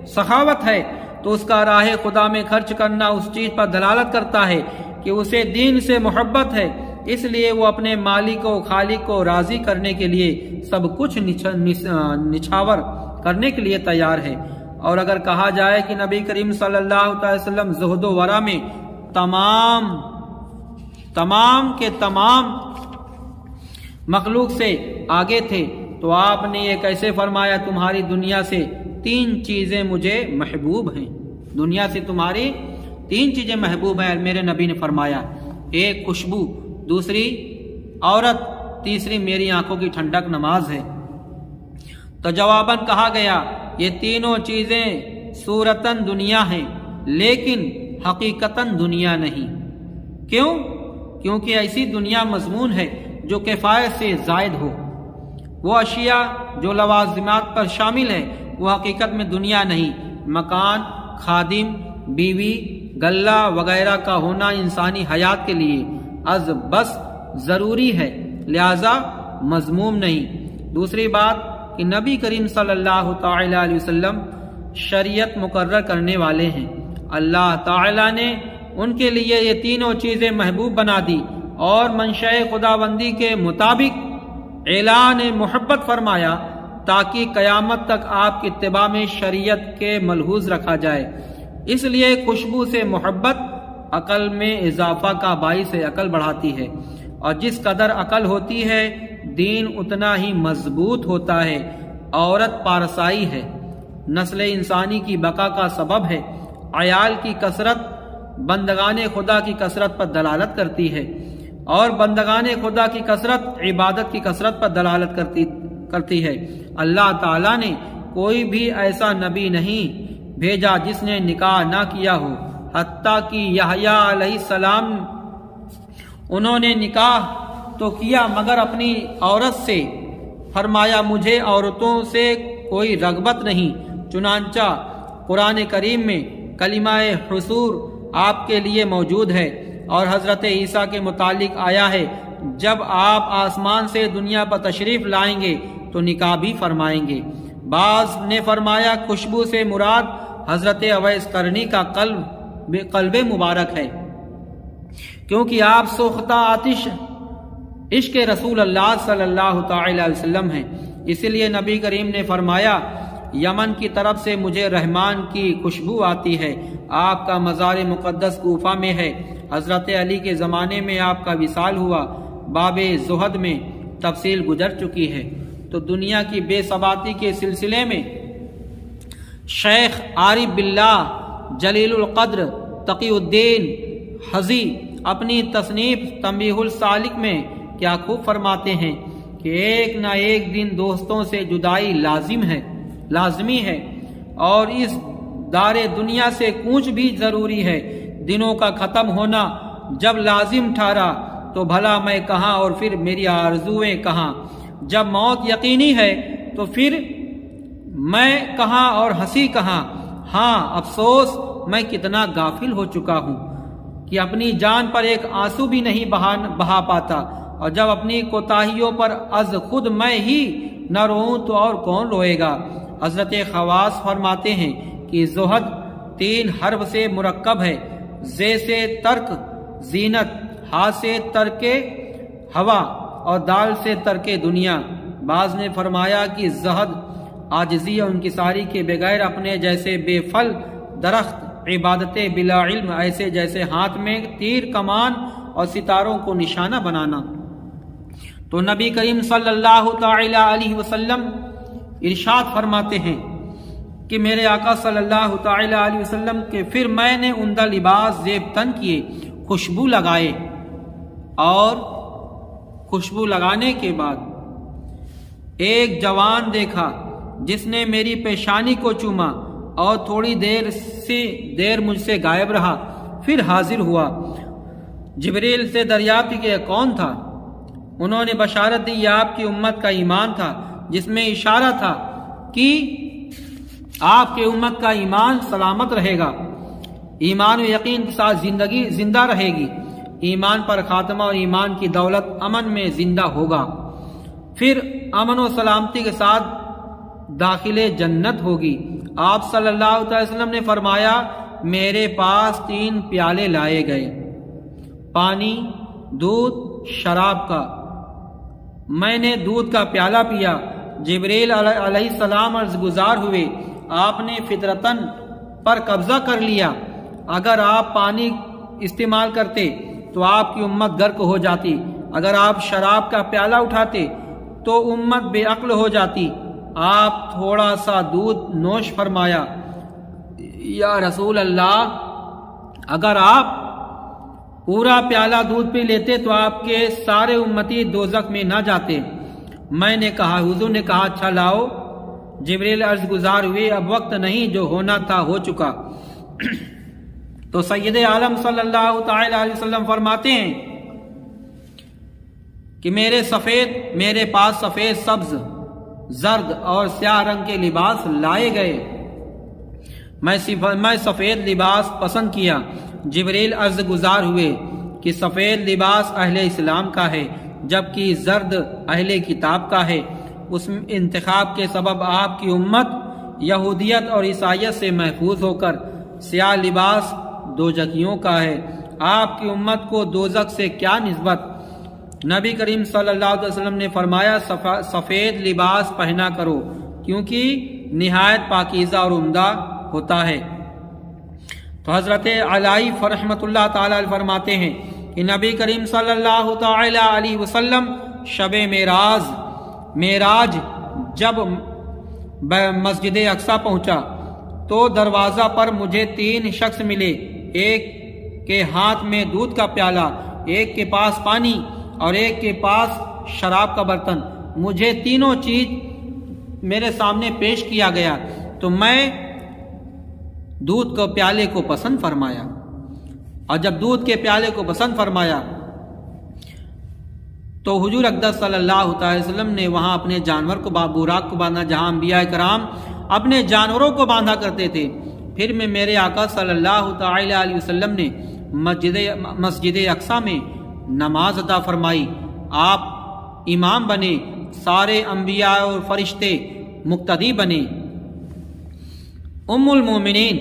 سخاوت ہے تو اس کا راہ خدا میں خرچ کرنا اس چیز پر دلالت کرتا ہے کہ اسے دین سے محبت ہے، اس لیے وہ اپنے مالک و خالق کو راضی کرنے کے لیے سب کچھ نچھاور کرنے کے لیے تیار ہے۔ اور اگر کہا جائے کہ نبی کریم صلی اللہ علیہ وسلم زہد و ورع میں تمام کے تمام مخلوق سے آگے تھے تو آپ نے یہ کیسے فرمایا تمہاری دنیا سے 3 چیزیں مجھے محبوب ہیں، دنیا سے تمہاری 3 چیزیں محبوب ہیں۔ میرے نبی نے فرمایا، ایک خوشبو، دوسری عورت، تیسری میری آنکھوں کی ٹھنڈک نماز ہے۔ تو جواباً کہا گیا یہ تینوں چیزیں صورتاً دنیا ہیں لیکن حقیقتاً دنیا نہیں۔ کیوں؟ کیونکہ ایسی دنیا مضمون ہے جو کفایت سے زائد ہو۔ وہ اشیاء جو لوازمات پر شامل ہے وہ حقیقت میں دنیا نہیں۔ مکان، خادم، بیوی، غلہ وغیرہ کا ہونا انسانی حیات کے لیے از بس ضروری ہے، لہذا مذموم نہیں۔ دوسری بات کہ نبی کریم صلی اللہ تعالی علیہ وسلم شریعت مقرر کرنے والے ہیں، اللہ تعالی نے ان کے لیے یہ تینوں چیزیں محبوب بنا دی اور منشاء خداوندی کے مطابق اعلان محبت فرمایا تاکہ قیامت تک آپ کی اتباع میں شریعت کے ملحوظ رکھا جائے۔ اس لیے خوشبو سے محبت عقل میں اضافہ کا باعث عقل بڑھاتی ہے، اور جس قدر عقل ہوتی ہے دین اتنا ہی مضبوط ہوتا ہے۔ عورت پارسائی ہے، نسل انسانی کی بقا کا سبب ہے، عیال کی کثرت بندگان خدا کی کثرت پر دلالت کرتی ہے، اور بندگان خدا کی کثرت عبادت کی کثرت پر دلالت کرتی ہے۔ اللہ تعالیٰ نے کوئی بھی ایسا نبی نہیں بھیجا جس نے نکاح نہ کیا ہو، حتیٰ کہ یحییٰ علیہ السلام انہوں نے نکاح تو کیا مگر اپنی عورت سے، فرمایا مجھے عورتوں سے کوئی رغبت نہیں۔ چنانچہ قرآن کریم میں کلمہ حصور آپ کے لیے موجود ہے، اور حضرت عیسیٰ کے متعلق آیا ہے جب آپ آسمان سے دنیا پر تشریف لائیں گے تو نکاح بھی فرمائیں گے۔ بعض نے فرمایا خوشبو سے مراد حضرت اویس قرنی کا قلب مبارک ہے، کیونکہ آپ سوختہ آتش عشق رسول اللہ صلی اللہ تعالی علیہ وسلم ہیں۔ اسی لیے نبی کریم نے فرمایا یمن کی طرف سے مجھے رحمان کی خوشبو آتی ہے۔ آپ کا مزار مقدس کوفہ میں ہے۔ حضرت علی کے زمانے میں آپ کا وصال ہوا۔ باب زہد میں تفصیل گزر چکی ہے۔ تو دنیا کی بے ثباتی کے سلسلے میں شیخ عارف باللہ جلیل القدر تقی الدین حزی اپنی تصنیف تنبیہ السالک میں کیا خوب فرماتے ہیں کہ ایک نہ ایک دن دوستوں سے جدائی لازمی ہے، اور اس دار دنیا سے کوچ بھی ضروری ہے۔ دنوں کا ختم ہونا جب لازم ٹھہرا تو بھلا میں کہاں اور پھر میری آرزوئیں کہاں؟ جب موت یقینی ہے تو پھر میں کہاں اور ہنسی کہاں؟ ہاں افسوس میں کتنا غافل ہو چکا ہوں کہ اپنی جان پر ایک آنسو بھی نہیں بہا پاتا، اور جب اپنی کوتاہیوں پر از خود میں ہی نہ روؤں تو اور کون روئے گا؟ حضرت خواص فرماتے ہیں کہ زہد 3 حرف سے مرکب ہے، زے سے ترک زینت، ہا سے ترک ہوا، اور دال سے ترک دنیا۔ بعض نے فرمایا کہ زہد عاجزی اور انکساری کے بغیر اپنے جیسے بے پھل درخت، عبادت بلا علم ایسے جیسے ہاتھ میں تیر کمان اور ستاروں کو نشانہ بنانا۔ تو نبی کریم صلی اللہ تعالی علیہ وسلم ارشاد فرماتے ہیں کہ میرے آقا صلی اللہ تعالی علیہ وسلم کے پھر میں نے عمدہ لباس زیب تن کیے، خوشبو لگائے، اور خوشبو لگانے کے بعد ایک جوان دیکھا جس نے میری پیشانی کو چوما اور تھوڑی دیر مجھ سے غائب رہا، پھر حاضر ہوا۔ جبریل سے دریافت کیا کون تھا؟ انہوں نے بشارت دی یہ آپ کی امت کا ایمان تھا، جس میں اشارہ تھا کہ آپ کے امت کا ایمان سلامت رہے گا، ایمان و یقین کے ساتھ زندگی زندہ رہے گی، ایمان پر خاتمہ اور ایمان کی دولت امن میں زندہ ہوگا، پھر امن و سلامتی کے ساتھ داخل جنت ہوگی۔ آپ صلی اللہ علیہ وسلم نے فرمایا میرے پاس 3 پیالے لائے گئے، پانی، دودھ، شراب کا۔ میں نے دودھ کا پیالہ پیا، جبریل علیہ السلام عرض گزار ہوئے، آپ نے فطرتاً پر قبضہ کر لیا، اگر آپ پانی استعمال کرتے تو آپ کی امت غرق ہو جاتی، اگر آپ شراب کا پیالہ اٹھاتے تو امت بے عقل ہو جاتی۔ آپ تھوڑا سا دودھ نوش فرمایا۔ یا رسول اللہ، اگر آپ پورا پیالہ دودھ پی لیتے تو آپ کے سارے امتی دوزخ میں نہ جاتے۔ میں نے کہا، حضور نے کہا اچھا لاؤ۔ جبریل عرض گزار ہوئے اب وقت نہیں، جو ہونا تھا ہو چکا۔ تو سید عالم صلی اللہ تعالی علیہ وسلم فرماتے ہیں کہ میرے پاس سفید، سبز، زرد اور سیاہ رنگ کے لباس لائے گئے، میں سفید لباس پسند کیا۔ جبریل عرض گزار ہوئے کہ سفید لباس اہل اسلام کا ہے، جبکہ زرد اہل کتاب کا ہے۔ اس انتخاب کے سبب آپ کی امت یہودیت اور عیسائیت سے محفوظ ہو کر، سیاہ لباس دوزخیوں کا ہے۔ آپ کی امت کو دوزخ سے کیا نسبت؟ نبی کریم صلی اللہ علیہ وسلم نے فرمایا سفید لباس پہنا کرو، کیونکہ نہایت پاکیزہ اور عمدہ ہوتا ہے۔ تو حضرت علی رحمۃ اللہ تعالی فرماتے ہیں کہ نبی کریم صلی اللہ تعالی علیہ وسلم شب معراج جب مسجد اقصی پہنچا تو دروازہ پر مجھے 3 شخص ملے، ایک کے ہاتھ میں دودھ کا پیالہ، ایک کے پاس پانی اور ایک کے پاس شراب کا برتن، مجھے تینوں چیز میرے سامنے پیش کیا گیا تو میں دودھ کے پیالے کو پسند فرمایا، اور جب دودھ کے پیالے کو پسند فرمایا تو حضور اقدس صلی اللہ علیہ وسلم نے وہاں اپنے جانور کو براق کو باندھا، جہاں انبیاء کرام اپنے جانوروں کو باندھا کرتے تھے۔ پھر میں میرے آقا صلی اللہ تعالی علیہ وسلم نے مسجد اقصی میں نماز ادا فرمائی، آپ امام بنے، سارے انبیاء اور فرشتے مقتدی بنے۔ ام المومنین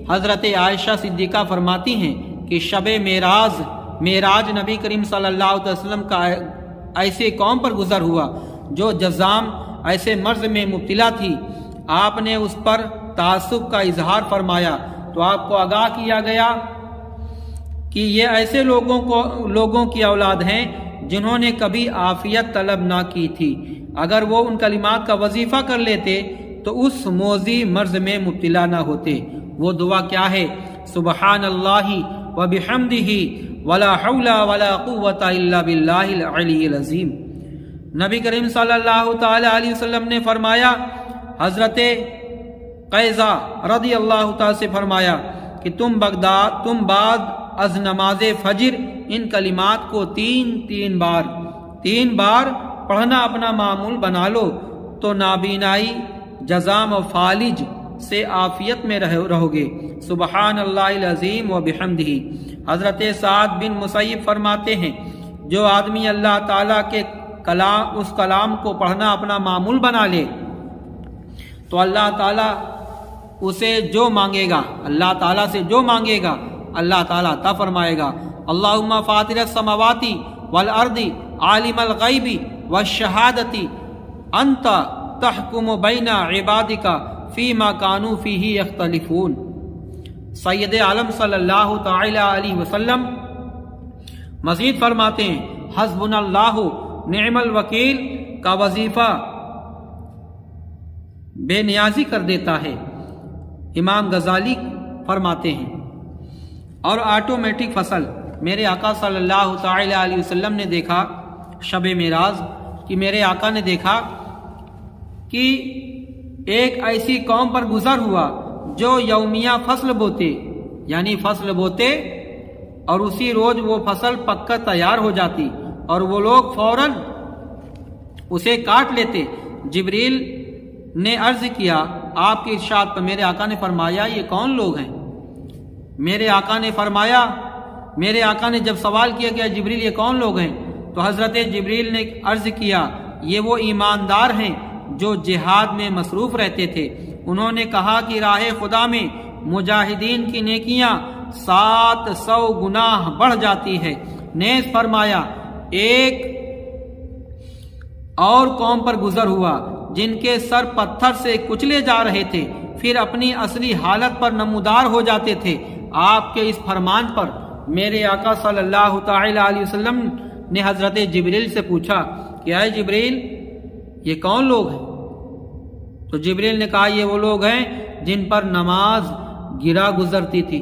حضرت عائشہ صدیقہ فرماتی ہیں کہ شب معراج نبی کریم صلی اللہ علیہ وسلم کا ایسے قوم پر گزر ہوا جو جزام ایسے مرض میں مبتلا تھی، آپ نے اس پر تعصب کا اظہار فرمایا تو آپ کو آگاہ کیا گیا کہ یہ ایسے لوگوں کی اولاد ہیں جنہوں نے کبھی عافیت طلب نہ کی تھی، اگر وہ ان کلمات کا وظیفہ کر لیتے تو اس موذی مرض میں مبتلا نہ ہوتے۔ وہ دعا کیا ہے؟ سبحان اللہ وبحمدہ ولا حول ولا قوۃ الا باللہ العلی العظیم۔ نبی کریم صلی اللہ تعالی علیہ وسلم نے فرمایا، حضرت قیظہ رضی اللہ تعالی سے فرمایا کہ تم بعد از نماز فجر ان کلمات کو تین بار پڑھنا اپنا معمول بنا لو تو نابینائی، جزام و فالج سے عافیت میں رہو گے۔ سبحان اللہ العظیم و بحمدہ۔ حضرت سعد بن مسیب فرماتے ہیں، جو آدمی اللہ تعالیٰ کے اس کلام کو پڑھنا اپنا معمول بنا لے تو اللہ تعالیٰ اسے جو مانگے گا، اللہ تعالیٰ سے جو مانگے گا اللہ تعالیٰ عطا فرمائے گا۔ اللہم فاطر السماوات والارض عالم الغیب والشہادۃ انت تحکم بین عبادک فیما کانوا فیہ یختلفون۔ سید عالم صلی اللہ تعالی علیہ وسلم مزید فرماتے ہیں، حسبنا اللہ نعم الوکیل کا وظیفہ بے نیازی کر دیتا ہے، امام غزالی فرماتے ہیں۔ اور آٹومیٹک فصل، میرے آقا صلی اللہ تعالی علیہ وسلم نے دیکھا شب معراج کہ میرے آقا نے دیکھا کہ ایک ایسی قوم پر گزر ہوا جو یومیہ فصل بوتے، یعنی فصل بوتے اور اسی روز وہ فصل پک کر تیار ہو جاتی اور وہ لوگ فوراً اسے کاٹ لیتے۔ جبریل نے عرض کیا آپ کے ارشاد پر، میرے آقا نے فرمایا یہ کون لوگ ہیں؟ میرے آقا نے جب سوال کیا کہ جبریل یہ کون لوگ ہیں تو حضرت جبریل نے عرض کیا یہ وہ ایماندار ہیں جو جہاد میں مصروف رہتے تھے۔ انہوں نے کہا کہ راہ خدا میں مجاہدین کی نیکیاں 700 گناہ بڑھ جاتی ہے۔ نیز فرمایا ایک اور قوم پر گزر ہوا جن کے سر پتھر سے کچلے جا رہے تھے، پھر اپنی اصلی حالت پر نمودار ہو جاتے تھے۔ آپ کے اس فرمان پر میرے آقا صلی اللہ تعالی علیہ وسلم نے حضرت جبریل سے پوچھا کہ اے جبریل یہ کون لوگ ہیں؟ تو جبریل نے کہا یہ وہ لوگ ہیں جن پر نماز گرا گزرتی تھی،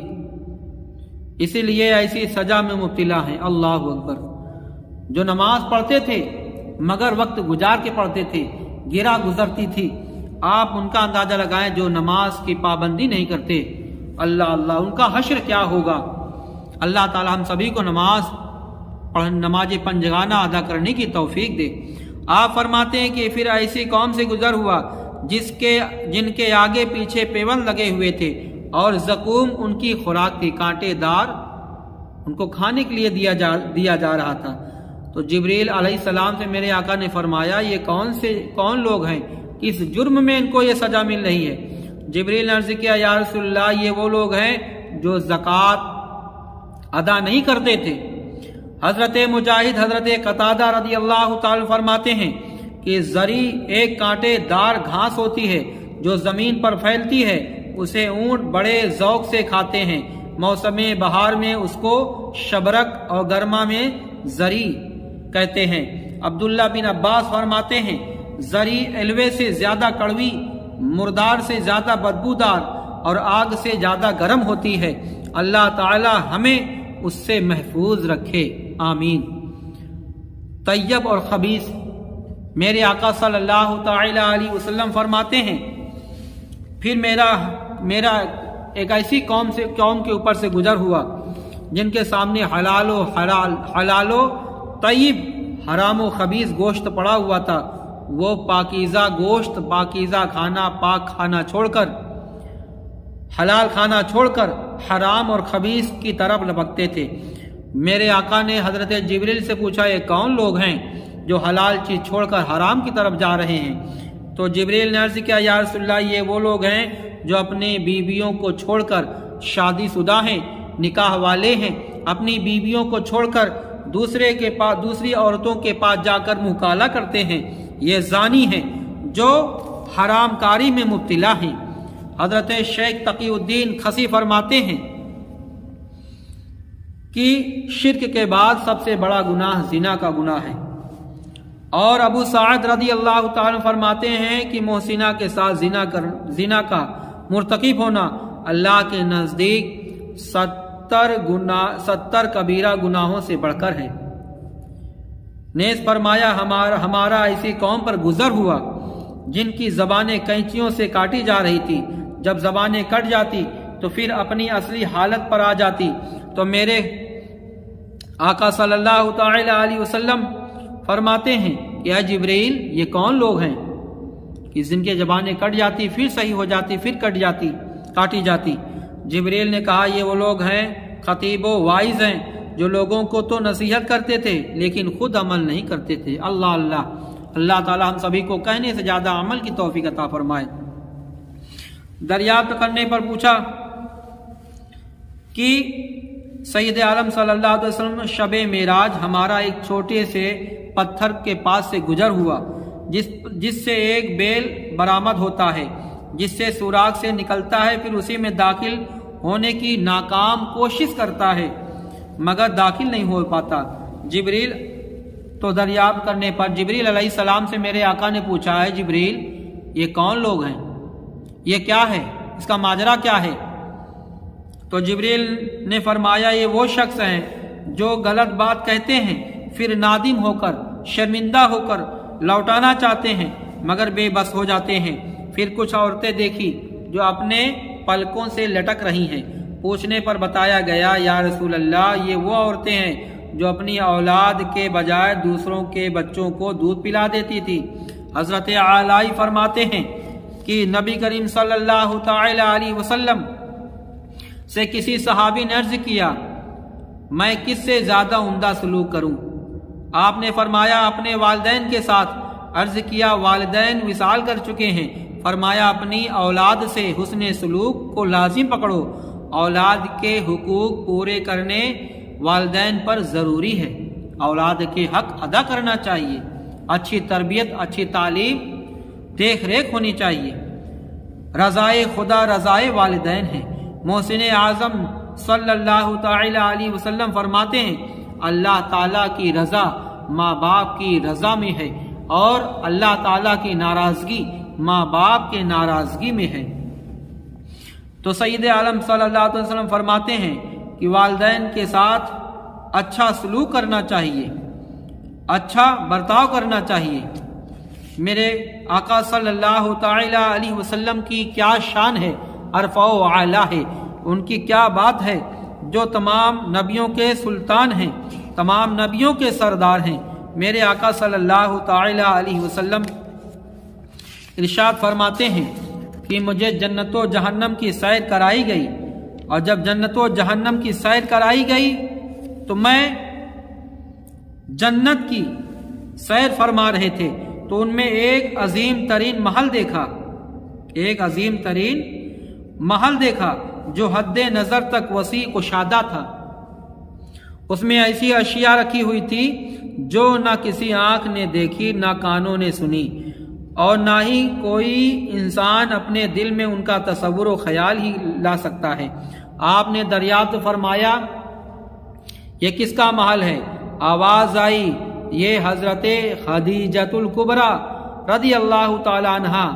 اسی لیے ایسی سزا میں مبتلا ہیں۔ اللہ اکبر۔ جو نماز پڑھتے تھے مگر وقت گزار کے پڑھتے تھے، گرا گزرتی تھی، آپ ان کا اندازہ لگائیں جو نماز کی پابندی نہیں کرتے۔ اللہ اللہ، ان کا حشر کیا ہوگا۔ اللہ تعالی ہم سبھی کو نماز پنجگانہ ادا کرنے کی توفیق دے۔ آپ فرماتے ہیں کہ پھر ایسی قوم سے گزر ہوا جن کے آگے پیچھے پیوند لگے ہوئے تھے اور زقوم ان کی خوراک تھی، کانٹے دار ان کو کھانے کے لیے دیا جا رہا تھا۔ تو جبریل علیہ السلام سے میرے آقا نے فرمایا یہ کون لوگ ہیں، کس جرم میں ان کو یہ سزا مل رہی ہے؟ جبریل نے عرض کیا یا رسول اللہ یہ وہ لوگ ہیں جو زکوٰۃ ادا نہیں کرتے تھے۔ حضرت مجاہد حضرت قتادہ رضی اللہ تعالی فرماتے ہیں کہ زری ایک کانٹے دار گھاس ہوتی ہے جو زمین پر پھیلتی ہے، اسے اونٹ بڑے ذوق سے کھاتے ہیں۔ موسم بہار میں اس کو شبرک اور گرما میں زری کہتے ہیں۔ عبداللہ بن عباس فرماتے ہیں زری الوے سے زیادہ کڑوی، مردار سے زیادہ بدبودار اور آگ سے زیادہ گرم ہوتی ہے۔ اللہ تعالی ہمیں اس سے محفوظ رکھے، آمین۔ طیب اور خبیث، میرے آقا صلی اللہ تعالی علیہ وسلم فرماتے ہیں پھر میرا ایک ایسی قوم کے اوپر سے گزر ہوا جن کے سامنے حلال و طیب، حرام و خبیث گوشت پڑا ہوا تھا۔ وہ پاکیزہ گوشت، پاکیزہ کھانا، پاک کھانا چھوڑ کر، حلال کھانا چھوڑ کر حرام اور خبیث کی طرف لپکتے تھے۔ میرے آقا نے حضرت جبریل سے پوچھا یہ کون لوگ ہیں جو حلال چیز چھوڑ کر حرام کی طرف جا رہے ہیں؟ تو جبریل نے عرض کیا یا رسول اللہ یہ وہ لوگ ہیں جو اپنی بیویوں کو چھوڑ کر شادی شدہ ہیں، نکاح والے ہیں، اپنی بیویوں کو چھوڑ کر دوسری عورتوں کے پاس جا کر مکالہ کرتے ہیں، یہ زانی ہیں جو حرام کاری میں مبتلا ہیں۔ حضرت شیخ تقی الدین خسی فرماتے ہیں کہ شرک کے بعد سب سے بڑا گناہ زنا کا گناہ ہے، اور ابو سعد رضی اللہ تعالیٰ فرماتے ہیں کہ محسنہ کے ساتھ زنا کا مرتکب ہونا اللہ کے نزدیک 70 کبیرہ گناہوں سے بڑھ کر ہے۔ نیز فرمایا ہمارا ایسی قوم پر گزر ہوا جن کی زبانیں کینچیوں سے کاٹی جا رہی تھی، جب زبانیں کٹ جاتی تو پھر اپنی اصلی حالت پر آ جاتی، تو میرے آقا صلی اللہ تعالی علیہ وسلم فرماتے ہیں کہ اے جبریل یہ کون لوگ ہیں کہ جن کے زبانیں کٹ جاتی پھر صحیح ہو جاتی پھر کاٹی جاتی؟ جبریل نے کہا یہ وہ لوگ ہیں خطیب و واعظ ہیں جو لوگوں کو تو نصیحت کرتے تھے لیکن خود عمل نہیں کرتے تھے۔ اللہ اللہ اللہ تعالی ہم سبھی کو کہنے سے زیادہ عمل کی توفیق عطا فرمائے۔ دریافت کرنے پر پوچھا کہ سید عالم صلی اللہ علیہ وسلم شب معراج ہمارا ایک چھوٹے سے پتھر کے پاس سے گزر ہوا جس سے ایک بیل برآمد ہوتا ہے، جس سے سوراخ سے نکلتا ہے، پھر اسی میں داخل ہونے کی ناکام کوشش کرتا ہے مگر داخل نہیں ہو پاتا۔ جبریل تو دریافت کرنے پر جبریل علیہ السلام سے میرے آقا نے پوچھا ہے جبریل یہ کون لوگ ہیں، یہ کیا ہے، اس کا ماجرا کیا ہے؟ تو جبریل نے فرمایا یہ وہ شخص ہیں جو غلط بات کہتے ہیں، پھر نادم ہو کر شرمندہ ہو کر لوٹانا چاہتے ہیں مگر بے بس ہو جاتے ہیں۔ پھر کچھ عورتیں دیکھی جو اپنے پلکوں سے لٹک رہی ہیں، پوچھنے پر بتایا گیا یا رسول اللہ یہ وہ عورتیں ہیں جو اپنی اولاد کے بجائے دوسروں کے بچوں کو دودھ پلا دیتی تھی۔ حضرت علی فرماتے ہیں کہ نبی کریم صلی اللہ تعالی علیہ وسلم سے کسی صحابی نے عرض کیا میں کس سے زیادہ عمدہ سلوک کروں؟ آپ نے فرمایا اپنے والدین کے ساتھ۔ عرض کیا والدین وصال کر چکے ہیں۔ فرمایا اپنی اولاد سے حسن سلوک کو لازم پکڑو، اولاد کے حقوق پورے کرنے والدین پر ضروری ہے، اولاد کے حق ادا کرنا چاہیے، اچھی تربیت، اچھی تعلیم، دیکھ ریکھ ہونی چاہیے۔ رضائے خدا رضائے والدین ہے۔ محسن اعظم صلی اللہ تعالی علیہ وسلم فرماتے ہیں اللہ تعالیٰ کی رضا ماں باپ کی رضا میں ہے اور اللہ تعالیٰ کی ناراضگی ماں باپ کے ناراضگی میں ہے۔ تو سید عالم صلی اللہ علیہ وسلم فرماتے ہیں کہ والدین کے ساتھ اچھا سلوک کرنا چاہیے، اچھا برتاؤ کرنا چاہیے۔ میرے آقا صلی اللہ تعالی علیہ وسلم کی کیا شان ہے، عرفہ و اعلیٰ ہے، ان کی کیا بات ہے جو تمام نبیوں کے سلطان ہیں، تمام نبیوں کے سردار ہیں۔ میرے آقا صلی اللہ تعالی علیہ وسلم ارشاد فرماتے ہیں کہ مجھے جنت و جہنم کی سیر کرائی گئی، اور جب جنت و جہنم کی سیر کرائی گئی تو میں جنت کی سیر فرما رہے تھے تو ان میں ایک عظیم ترین محل دیکھا، ایک عظیم ترین محل دیکھا جو حد نظر تک وسیع کشادہ تھا۔ اس میں ایسی اشیاء رکھی ہوئی تھی جو نہ کسی آنکھ نے دیکھی، نہ کانوں نے سنی، اور نہ ہی کوئی انسان اپنے دل میں ان کا تصور و خیال ہی لا سکتا ہے۔ آپ نے دریافت فرمایا یہ کس کا محل ہے؟ آواز آئی یہ حضرت خدیجۃ الکبریٰ رضی اللہ تعالی عنہا۔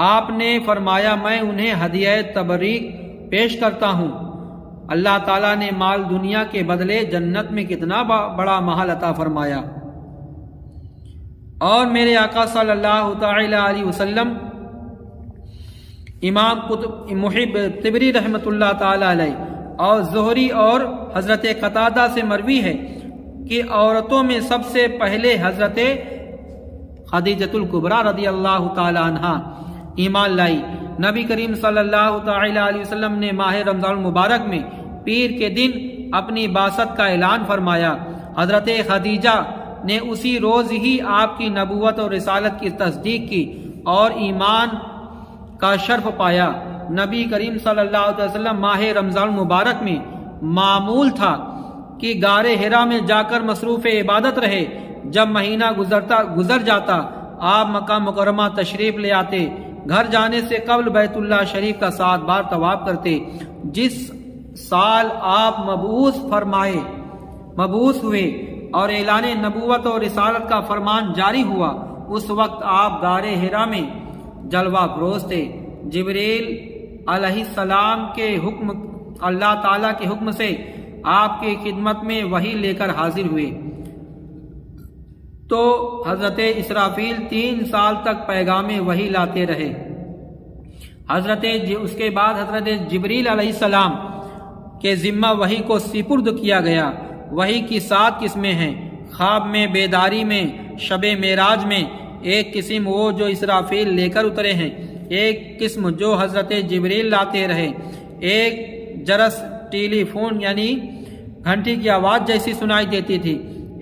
آپ نے فرمایا میں انہیں ہدیہ تبریک پیش کرتا ہوں۔ اللہ تعالیٰ نے مال دنیا کے بدلے جنت میں کتنا بڑا محل عطا فرمایا۔ اور میرے آقا صلی اللہ تعالی علیہ وسلم، امام محب طبری رحمۃ اللہ تعالی علیہ اور زہری اور حضرت قتادہ سے مروی ہے کہ عورتوں میں سب سے پہلے حضرت خدیجۃ الکبریٰ رضی اللہ تعالی عنہا ایمان لائی۔ نبی کریم صلی اللہ تعالی علیہ وسلم نے ماہ رمضان المبارک میں پیر کے دن اپنی بعثت کا اعلان فرمایا۔ حضرت خدیجہ نے اسی روز ہی آپ کی نبوت اور رسالت کی تصدیق کی اور ایمان کا شرف پایا۔ نبی کریم صلی اللہ علیہ وسلم ماہ رمضان المبارک میں معمول تھا کہ غار حرا میں جا کر مصروف عبادت رہے۔ جب مہینہ گزر جاتا آپ مکہ مکرمہ تشریف لے آتے۔ گھر جانے سے قبل بیت اللہ شریف کا 7 بار طواف کرتے۔ جس سال آپ مبعوث ہوئے اور اعلان نبوت اور رسالت کا فرمان جاری ہوا، اس وقت آپ غار حرا میں جلوہ فروز تھے۔ جبریل علیہ السلام کے حکم، اللہ تعالیٰ کے حکم سے آپ کی خدمت میں وحی لے کر حاضر ہوئے تو حضرت اسرافیل 3 سال تک پیغام وحی لاتے رہے۔ اس کے بعد حضرت جبریل علیہ السلام کے ذمہ وحی کو سپرد کیا گیا۔ وحی کی 7 قسمیں ہیں: خواب میں، بیداری میں، شب معراج میں، ایک قسم وہ جو اسرافیل لے کر اترے ہیں، ایک قسم جو حضرت جبریل لاتے رہے، ایک جرس ٹیلی فون یعنی گھنٹی کی آواز جیسی سنائی دیتی تھی،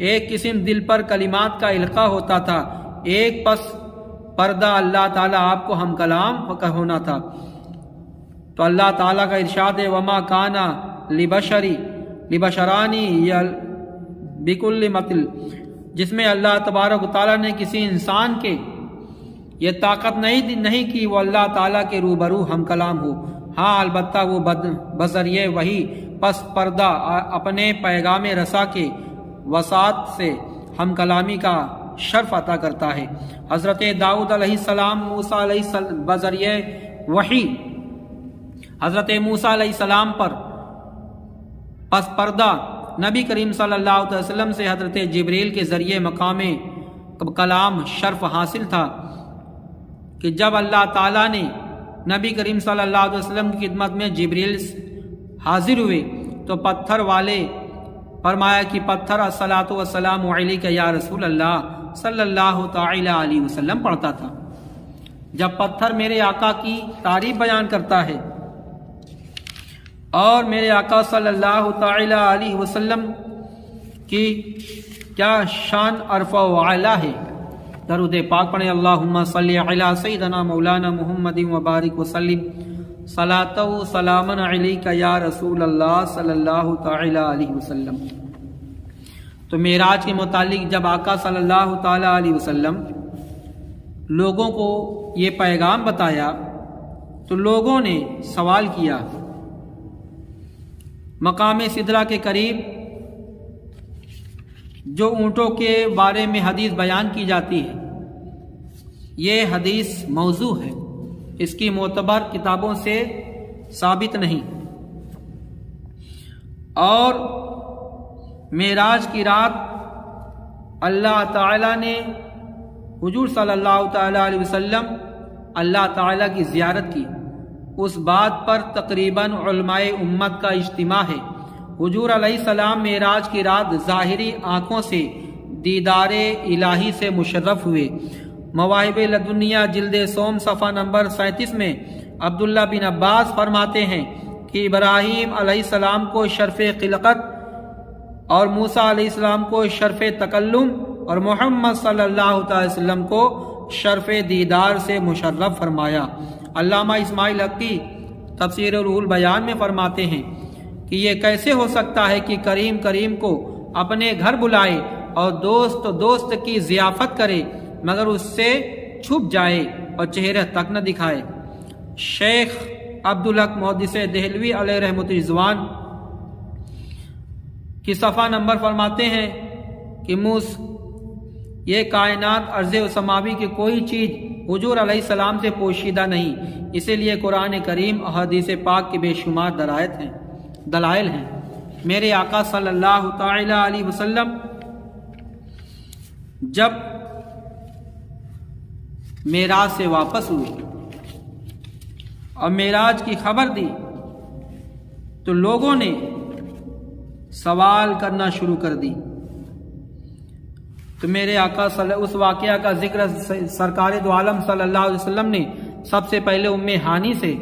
ایک قسم دل پر کلمات کا القاء ہوتا تھا، ایک پس پردہ اللہ تعالیٰ آپ کو ہم کلام ہونا تھا۔ تو اللہ تعالیٰ کا ارشاد ہے وما کانا لبشرانی بکل مطل، جس میں اللہ تبارک و تعالیٰ نے کسی انسان کے یہ طاقت نہیں کی وہ اللہ تعالیٰ کے روبرو ہم کلام ہو۔ ہاں البتہ وہ بذریعہ وحی پس پردہ اپنے پیغام رسا کے وسعت سے ہم کلامی کا شرف عطا کرتا ہے۔ حضرت داؤد علیہ السلام موسیٰ علیہ السلام بذریعہ وحی حضرت موسیٰ علیہ السلام پر پس پردہ نبی کریم صلی اللہ علیہ وسلم سے حضرت جبریل کے ذریعے مقام کلام شرف حاصل تھا کہ جب اللہ تعالیٰ نے نبی کریم صلی اللہ علیہ وسلم کی خدمت میں جبریل حاضر ہوئے تو پتھر والے فرمایا کہ پتھر الصلاۃ والسلام علیک یا رسول اللہ صلی اللہ تعالی علیہ وسلم پڑھتا تھا۔ جب پتھر میرے آقا کی تعریف بیان کرتا ہے اور میرے آقا صلی اللہ تعالی علیہ وسلم کی کیا شان عرفہ و اعلیٰ ہے، درود پاک پڑھیں اللہم صلی علی سیدنا مولانا محمد وبارک وسلم صلاۃ و سلاما علیک یا رسول اللہ صلی اللہ تعالی علیہ وسلم۔ تو معراج کے متعلق جب آقا صلی اللہ تعالی علیہ وسلم لوگوں کو یہ پیغام بتایا تو لوگوں نے سوال کیا۔ مقام سدرہ کے قریب جو اونٹوں کے بارے میں حدیث بیان کی جاتی ہے، یہ حدیث موضوع ہے، اس کی معتبر کتابوں سے ثابت نہیں۔ اور معراج کی رات اللہ تعالیٰ نے حضور صلی اللہ تعالی علیہ وسلم اللہ تعالیٰ کی زیارت کی، اس بات پر تقریباً علماء امت کا اجتماع ہے۔ حضور علیہ السلام معراج کی رات ظاہری آنکھوں سے دیدار الہی سے مشرف ہوئے۔ مواہب لدنیہ جلد سوم صفحہ نمبر 37 میں عبداللہ بن عباس فرماتے ہیں کہ ابراہیم علیہ السلام کو شرف خلقت اور موسیٰ علیہ السلام کو شرف تکلم اور محمد صلی اللہ علیہ وسلم کو شرف دیدار سے مشرف فرمایا۔ علامہ اسماعیل حقی تفسیر روح البیان میں فرماتے ہیں کہ یہ کیسے ہو سکتا ہے کہ کریم کو اپنے گھر بلائے اور دوست کی ضیافت کرے مگر اس سے چھپ جائے اور چہرہ تک نہ دکھائے۔ شیخ عبدالحق محدث دہلوی علیہ رحمۃ رضوان کی صفحہ نمبر فرماتے ہیں کہ یہ کائنات ارض و سماوی کی کوئی چیز حضور علیہ السلام سے پوشیدہ نہیں، اسی لیے قرآن کریم اور حدیث پاک کے بے شمار درایت ہیں۔ دلائل ہیں۔ میرے آقا صلی اللہ تعالی علیہ وسلم جب معراج سے واپس ہوئے اور معراج کی خبر دی تو لوگوں نے سوال کرنا شروع کر دی۔ تو میرے آقا اس واقعہ کا ذکر سرکار دو عالم صلی اللہ علیہ وسلم نے سب سے پہلے ام ہانی سے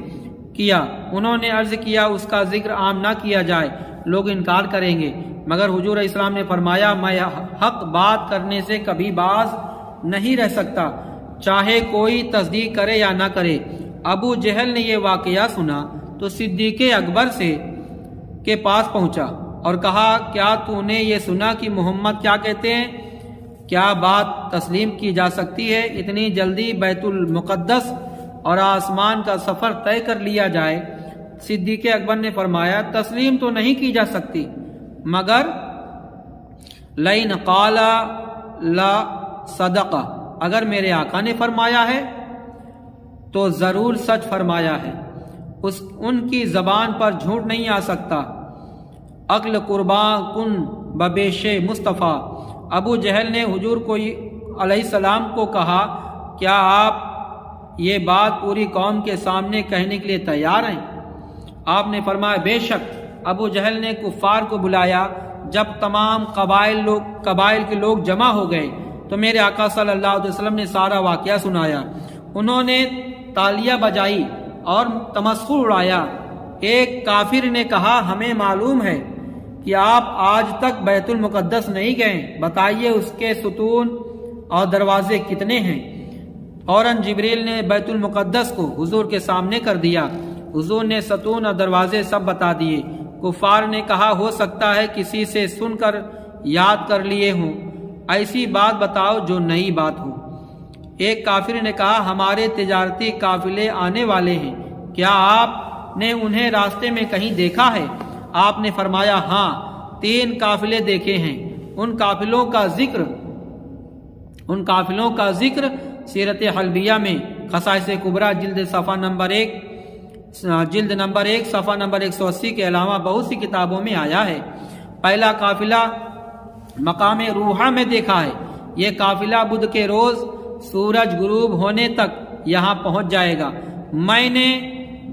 کیا۔ انہوں نے عرض کیا اس کا ذکر عام نہ کیا جائے، لوگ انکار کریں گے، مگر حضور اسلام نے فرمایا میں حق بات کرنے سے کبھی باز نہیں رہ سکتا، چاہے کوئی تصدیق کرے یا نہ کرے۔ ابو جہل نے یہ واقعہ سنا تو صدیق اکبر کے پاس پہنچا اور کہا کیا تو نے یہ سنا کہ محمد کیا کہتے ہیں؟ کیا بات تسلیم کی جا سکتی ہے؟ اتنی جلدی بیت المقدس اور آسمان کا سفر طے کر لیا جائے؟ صدیق اکبر نے فرمایا تسلیم تو نہیں کی جا سکتی، مگر لئن قال لا صدق، اگر میرے آقا نے فرمایا ہے تو ضرور سچ فرمایا ہے، ان کی زبان پر جھوٹ نہیں آ سکتا۔ عقل قربان کن ببیش مصطفیٰ، ابو جہل نے حضور کو علیہ السلام کو کہا کیا آپ یہ بات پوری قوم کے سامنے کہنے کے لیے تیار ہیں؟ آپ نے فرمایا بے شک۔ ابو جہل نے کفار کو بلایا، جب تمام قبائل کے لوگ جمع ہو گئے تو میرے آقا صلی اللہ علیہ وسلم نے سارا واقعہ سنایا۔ انہوں نے تالیاں بجائی اور تمسخر اڑایا۔ ایک کافر نے کہا ہمیں معلوم ہے کہ آپ آج تک بیت المقدس نہیں گئے، بتائیے اس کے ستون اور دروازے کتنے ہیں؟ فوراً جبریل نے بیت المقدس کو حضور کے سامنے کر دیا۔ حضور نے ستون اور دروازے سب بتا دیے۔ کفار نے کہا ہو سکتا ہے کسی سے سن کر یاد کر لیے ہوں، ایسی بات بتاؤ جو نئی بات ہو۔ ایک کافر نے کہا ہمارے تجارتی قافلے آنے والے ہیں، کیا آپ نے انہیں راستے میں کہیں دیکھا ہے؟ آپ نے فرمایا ہاں 3 قافلے دیکھے ہیں۔ ان قافلوں کا ذکر سیرت حلبیہ میں خصائص کبریٰ جلد نمبر 1 صفحہ نمبر 180 کے علاوہ بہت سی کتابوں میں آیا ہے۔ پہلا قافلہ مقام روحہ میں دیکھا ہے۔ یہ قافلہ بدھ کے روز سورج غروب ہونے تک یہاں پہنچ جائے گا۔ میں نے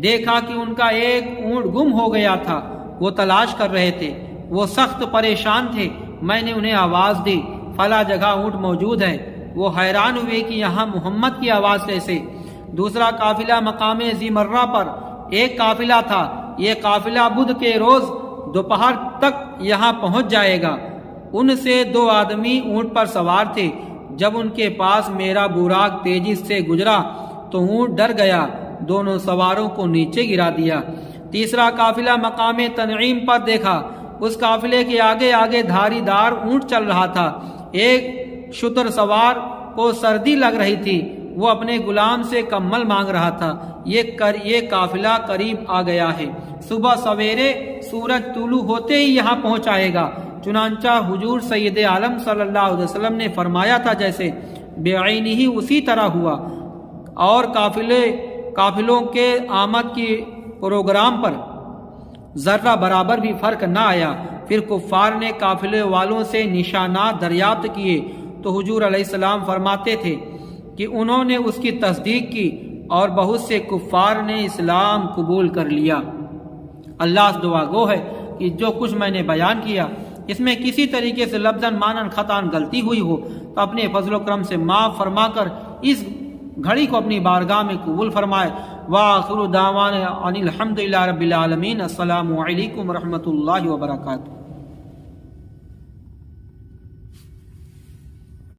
دیکھا کہ ان کا ایک اونٹ گم ہو گیا تھا، وہ تلاش کر رہے تھے، وہ سخت پریشان تھے۔ میں نے انہیں آواز دی فلاں جگہ اونٹ موجود ہے، وہ حیران ہوئے کہ یہاں محمد کی آواز کیسے؟ دوسرا قافلہ مقام ذی مرہ پر ایک قافلہ تھا، یہ قافلہ بدھ کے روز دوپہر تک یہاں پہنچ جائے گا۔ ان سے 2 آدمی اونٹ پر سوار تھے، جب ان کے پاس میرا براق تیزی سے گزرا تو اونٹ ڈر گیا، دونوں سواروں کو نیچے گرا دیا۔ تیسرا قافلہ مقام تنعیم پر دیکھا، اس قافلے کے آگے آگے دھاری دار اونٹ چل رہا تھا۔ ایک شتر سوار کو سردی لگ رہی تھی، وہ اپنے غلام سے کمل مانگ رہا تھا۔ یہ قافلہ قریب آ گیا ہے، صبح سویرے سورج طلوع ہوتے ہی یہاں پہنچ آئے گا۔ چنانچہ حضور سید عالم صلی اللہ علیہ وسلم نے فرمایا تھا جیسے بعینہ ہی اسی طرح ہوا، اور قافلوں کے آمد کی پروگرام پر ذرہ برابر بھی فرق نہ آیا۔ پھر کفار نے قافلے والوں سے نشانات دریافت کیے تو حضور علیہ السلام فرماتے تھے کہ انہوں نے اس کی تصدیق کی اور بہت سے کفار نے اسلام قبول کر لیا۔ اللہ سے دعا گو ہے کہ جو کچھ میں نے بیان کیا اس میں کسی طریقے سے لفظاً معناً خطاً غلطی ہوئی ہو تو اپنے فضل و کرم سے معاف فرما کر اس گھڑی کو اپنی بارگاہ میں قبول فرمائے۔ وآخر دعوانا ان الحمد للہ رب العالمین۔ السلام علیکم ورحمۃ اللہ وبرکاتہ۔